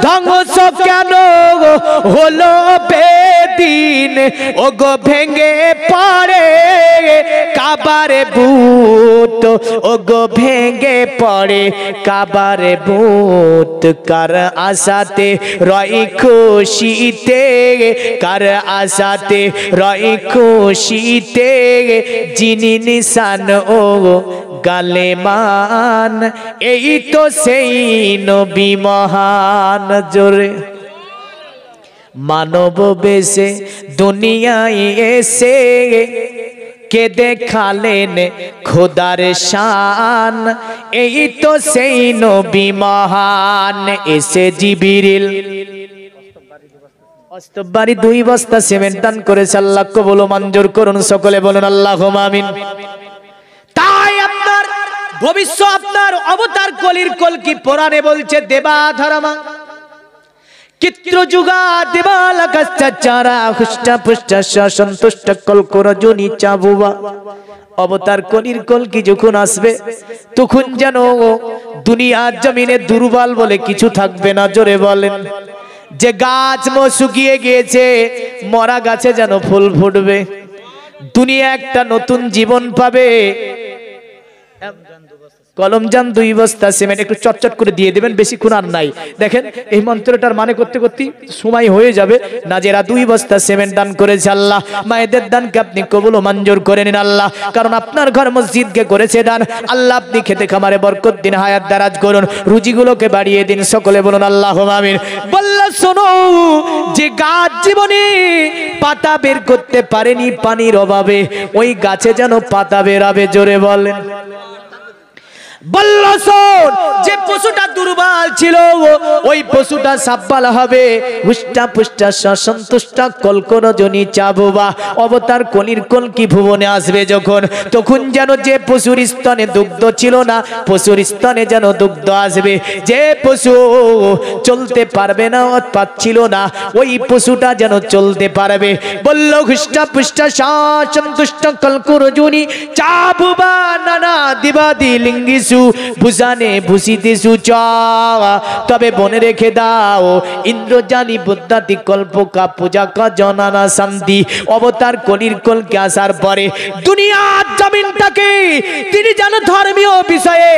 Speaker 1: ধ্বংস কেন হলো বেদিন, ও গো ভেঙে পড়ে কাবারে বুত, ও গো ভেঙে পড়ে কাবারে বুত। কার আশাতে রয় খুশিতে, কার আশাতে রয় খুশিতে, যিনি নিশান ও গালে মান, এই তো সেই নবী মহান। জোরে মানব বেশে দুনিয়ায় এসে কে দেখালেন খোদার শান, এই তো সেই নবী মহান। এসে জিবরিল অস্তবাড়ি 2 বস্তা সিমেন্ট দান করেছে, আল্লাহ কবুল মঞ্জুর করুন, সকলে বলুন আল্লাহুম্মা আমিন। তাই আপনার ভবিষ্যৎ আপনার অবতার কলির কলকি পুরাণে বলছে, দেবা ধর্মা চিত্র যুগা দেবালা কাচ্চারা হুষ্টা পুষ্টা সন্তুষ্ট কলকরজনী চাবুবা। অবতার কলির কলকি যখন আসবে তখন যেন দুনিয়ার জমিনে দুর্বল বলে কিছু থাকবে না। জোরে বলেন, যে গাছ শুকিয়ে গিয়েছে, মরা গাছে যেন ফুল ফুটবে, দুনিয়া একটা নতুন জীবন পাবে। কলমজান 2 বস্তা সিমেন্ট একটু চটচট করে দিয়ে দেবেন, বেশিক্ষণ আর নাই। দেখেন এই মন্ত্রটার মানে করতে করতে সময় হয়ে যাবে। নাজেরা 2 বস্তা সিমেন্ট দান করেছে আল্লাহ, মায়েদের দানকে আপনি কবুল ও মঞ্জুর করে নিন আল্লাহ, কারণ আপনার ঘর মসজিদকে করেছে দান আল্লাহ। আপনি খেতে খামারে বরকত দিন, হায়াত দারাজ করুন, রুজিগুলোকে বাড়িয়ে দিন, সকলে বলুন আল্লাহুম্মা আমিন। বলল শোনো, যে গাছ জীবনে পাতা বের করতে পারেনি পানির অভাবে, ওই গাছে যেন পাতা বেরাবে। জোরে বলেন, বলল শোন, যে পশুটা দুর্বল ছিল ওই পশুটা সাব্বাল হবে, হুষ্টা পুষ্টা সন্তুষ্ট কলকরজনী চাবুবা। অবতার কলির কলকি ভুবনে আসবে যখন, তখন যেন যে পশুর স্তনে দুগ্ধ ছিল না, পশুর স্তনে যেন দুগ্ধ আসবে। যে পশু চলতে পারবে না, পাচ্ছিল না, ওই পশুটা যেন চলতে পারবে। বলল হুষ্টা পুষ্টা সন্তুষ্ট কলকরজনী চাবুবা, নানা দিবাদি লিঙ্গি বুঝানে ভূষিতেছু চ। তবে মনে রেখে দাও, ইন্দ্রজানি বুদ্ধাতি কল্পকা পূজা কা জনানা শান্তি। অবতার কলির কলকে আসার পরে দুনিয়ার জমিনটাকে তিনি যেন ধর্মীয় বিষয়ে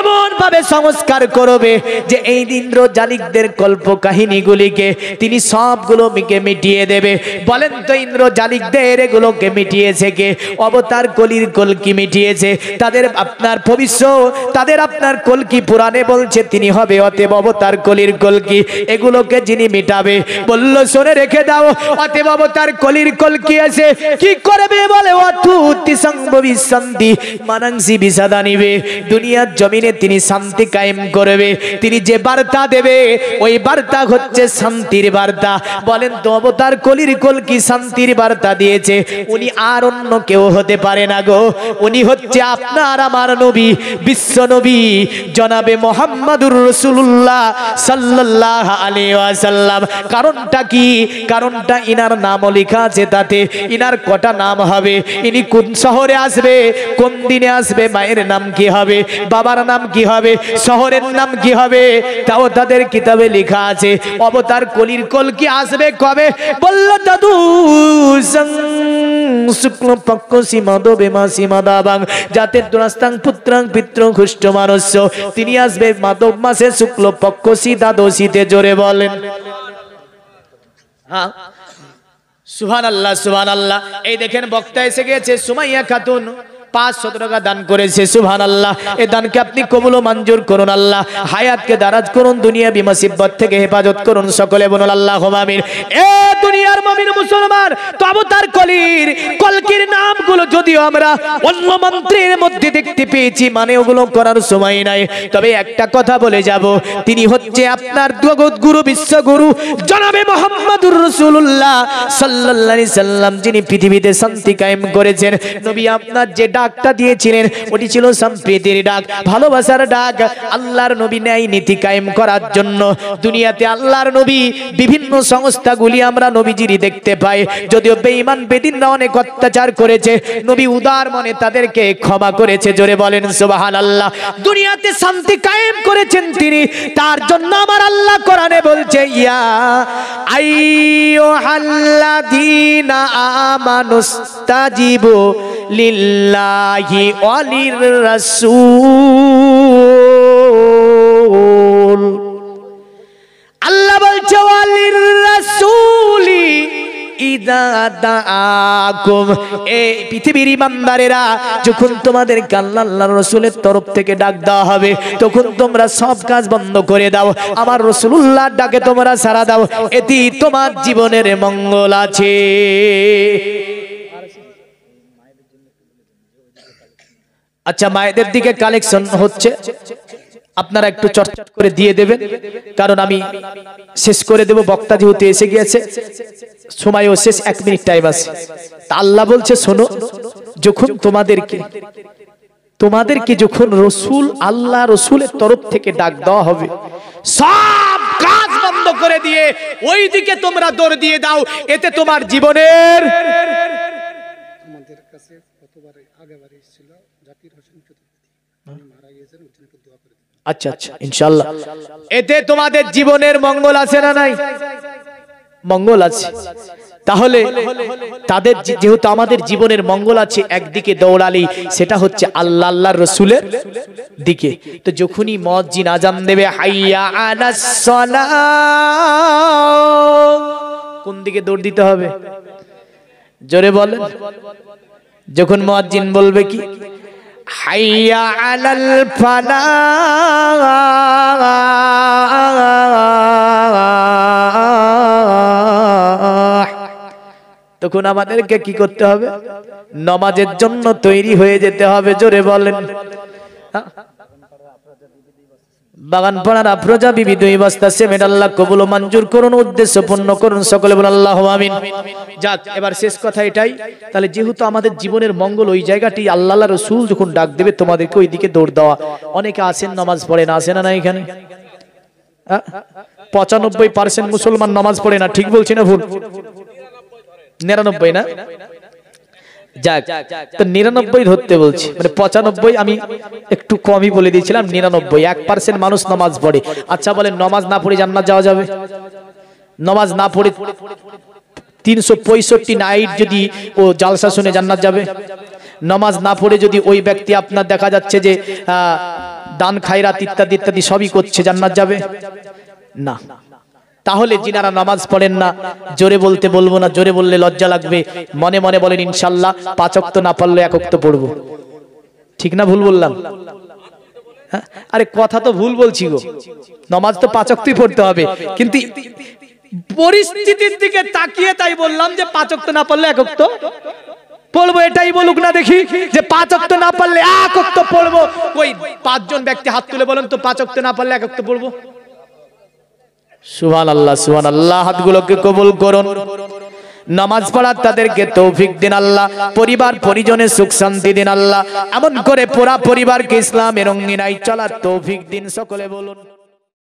Speaker 1: এমন ভাবে সংস্কার করবে যে এই ইন্দ্রজালিকদের কল্প কাহিনীগুলিকে তিনি সবগুলো মিটিয়ে দেবে। বলেন তো ইন্দ্রজালিকদের এগুলোকে মিটিয়েছে কে? অবতার কলির কলকি মিটিয়েছে। তাদের আপনার ভবিষ্যৎ, তাদের আপনার কলকি পুরাণে বলছে তিনি হবে অতএব অবতার কলির কলকি, এগুলোকে যিনি মিটাবে। বলল শুনে রেখে দাও, অতএব অবতার কলির কলকি আছে কি করবে? বলে অতুতি সংভবী শান্তি মানাংসি বিষাদা নিবে। দুনিয়ার জমিনে তিনি শান্তি কায়েম করবে। তিনি যে বার্তা দেবে ওই বার্তা হচ্ছে শান্তির বার্তা। বলেন তো অবতার কলির কলকি শান্তির বার্তা দিয়েছে, উনি আর অন্য কেউ হতে পারে না গো। উনি হচ্ছে আপনার আমার নবী, বিশ্ব বিশ্ব নবী জনাবে মুহাম্মাদুর রাসূলুল্লাহ সাল্লাল্লাহু আলাইহি ওয়াসাল্লাম। কারণটা কি? কারণটা ইনার নামও লেখা আছে তাতে। ইনার কটা নাম হবে, ইনি কোন শহরে আসবে, কোন দিনে আসবে, মায়ের নাম কি হবে, বাবার নাম কি হবে, শহরের নাম কি হবে, তাও তাদের কিতাবে লেখা আছে। অবতার কলির কলকি আসবে কবে? বলল দাদু শুক্ল পক্ষ সীমাদবে মা সীমাদাবাং যাতে দুরাস্তাং পুত্রাং পিত্র খুষ্ট মানুষ। তিনি আসবে মাধব মাসে শুক্ল পক্ষ দ্বাদশীতে। জোরে বলেন হ্যাঁ সুবহানাল্লাহ সুবহানাল্লাহ। এই দেখেন বক্তা এসে গেছে, সুমাইয়া খাতুন 500 টাকা দান করেছে। সুবহানাল্লাহ। এই দানকে আপনি কবুল ও মঞ্জুর করুন আল্লাহ। হায়াতকে দারাজ করুন, দুনিয়া বিমুসিবত থেকে হেফাজত করুন। সকলে বলুন আল্লাহুম্মা আমিন। এ দুনিয়ার মুমিন মুসলমান, তবে তার কলকির নামগুলো যদিও আমরা অন্য মন্ত্রের মধ্যে দেখতে পেয়েছি, মানে ওগুলো করার সময় নাই। তবে একটা কথা বলে যাব, তিনি হচ্ছে আপনার জগৎ গুরু, বিশ্বগুরু জনাবে মুহাম্মাদুর রাসূলুল্লাহ সাল্লাল্লাহু আলাইহি সাল্লাম, যিনি পৃথিবীতে শান্তি কায়েম করেছেন। নবী আপনার যে ডাকটা দিয়েছিলেন ওটি ছিল সম্প্রীতির ডাক, ভালোবাসার ডাক। আল্লাহর নবী ন্যায় নীতি কায়েম করার জন্য দুনিয়াতে আল্লাহর নবী বিভিন্ন সংস্থাগুলি আমরা নবীজিরই দেখতে পাই। যদিও বেঈমান বেদিনরা অনেক অত্যাচার করেছে, নবী উদার মনে তাদেরকে ক্ষমা করেছে। জোরে বলেন সুবহানাল্লাহ। দুনিয়াতে শান্তি কায়েম করেছেন তিনি, তার জন্য আমার আল্লাহ কোরআনে বলছে ইয়া আইয়ুহাল্লাযীনা আমানুস্তাজিবু লিল্লাহি ওয়ালির রাসূল। আল্লাহ বলছে ওয়ালির রাসূলি ইযা দাআকুম। এই পৃথিবীর ইমানদারেরা, যখন তোমাদের আল্লাহর রাসূলের তরফ থেকে ডাক দেওয়া হবে, তখন তোমরা সব কাজ বন্ধ করে দাও, আমার রাসূলুল্লাহর ডাকে তোমরা সাড়া দাও, এতে তোমার জীবনের মঙ্গল আছে। আচ্ছা, মায়েদের দিকে কালেকশন হচ্ছে, আপনারা একটু চটচট করে দিয়ে দেবেন, কারণ আমি শেষ করে দেব। বক্তা যেহেতু এসে গিয়েছে, সময়ও শেষ, 1 মিনিট টাইম আছে। তা আল্লাহ বলছে শোনো, যখন তোমাদেরকে যখন রসুল, আল্লাহ রসুলের তরফ থেকে ডাক দেওয়া হবে, সব কাজ বন্ধ করে দিয়ে ওই দিকে তোমরা দৌড় দিয়ে দাও, এতে তোমার জীবনের।
Speaker 2: আমাদের কাছে কতবার আগেবার এসেছিল জাকির হোসেন চতুর্থী, মারা গিয়েছেন, ওখানে দোয়া করে দিন।
Speaker 1: আচ্ছা আচ্ছা, ইনশাআল্লাহ এতে তোমাদের জীবনের মঙ্গল আছে না নাই? মঙ্গল আছে। তাহলে তাদের যেহেতু আমাদের জীবনের মঙ্গল আছে, একদিকে দৌড়ালি সেটা হচ্ছে আল্লাহ আল্লাহর রাসূলের দিকে। তো যখনই মুয়াজ্জিন আযান দেবে হাইয়া আলাস সালাহ, কোন দিকে দৌড় দিতে হবে? জোরে বলেন। যখন মুয়াজ্জিন বলবে কি হাইয়া আলাল ফালাহ, তখন আমাদেরকে কি করতে হবে? নামাজের জন্য তৈরি হয়ে যেতে হবে। জোরে বলেন। বাগানপাড়ার আফরোজা বিবি 2 বস্তা সিমেন্ট আল্লাহ কবুল ও মঞ্জুর করুন, উদ্দেশ্য পূর্ণ করুন। সকলে বলুন আল্লাহুম্মা আমিন। যাক, এবার শেষ কথা এটাই, তাহলে যেহেতু আমাদের জীবনের মঙ্গল ওই জায়গাটি, আল্লাহ রাসূল যখন ডাক দেবে তোমাদেরকে ওই দিকে দৌড় দেওয়া। অনেকে আসেন নামাজ পড়ে না, আসে না এখানে? 95% মুসলমান নামাজ পড়ে না, ঠিক বলছি না ভুল? 99 না? যাক, তো 99 ধরতে বলছি, মানে 95 আমি একটু কমই বলে দিয়েছিলাম। 99, 1% মানুষ নামাজ পড়ে। আচ্ছা বলেন, নামাজ না পড়ে জান্নাত যাওয়া যাবে? নামাজ না পড়ে 365 নাইট যদি ও জালসা শুনে জান্নাত যাবে? নামাজ না পড়ে যদি ওই ব্যক্তি আপনার দেখা যাচ্ছে যে দান খায়রাত ইত্যাদি ইত্যাদি সবই করছে, জান্নাত যাবে না। তাহলে যিনারা নামাজ পড়েন না, জোরে বলতে বলবো না, জোরে বললে লজ্জা লাগবে, মনে মনে বলেন ইনশাআল্লাহ 5 ওয়াক্ত না পড়লে 1 ওয়াক্ত পড়বো। ঠিক না ভুল বললাম? আরে কথা তো ভুল বলছি গো, নামাজ তো 5 ওয়াক্তই পড়তে হবে, কিন্তু পরিস্থিতির দিকে তাকিয়ে তাই বললাম যে 5 ওয়াক্ত না পড়লে 1 ওয়াক্ত পড়বো। এটাই বলুক না দেখি যে 5 ওয়াক্ত না পড়লে 1 ওয়াক্ত পড়বো। ওই 5 জন ব্যক্তি হাত তুলে বলেন তো 5 ওয়াক্ত না পড়লে 1 ওয়াক্ত পড়বো। সুবহানাল্লাহ সুবহানাল্লাহ, হাতগুলোকে কবুল করুন। নামাজ পড়ার তাদেরকে তৌফিক দিন আল্লাহ, পরিবার পরিজনের সুখ শান্তি দিন আল্লাহ, এমন করে পুরা পরিবারকে ইসলামের রঙিনায় চলার তৌফিক দিন, সকলে বলুন।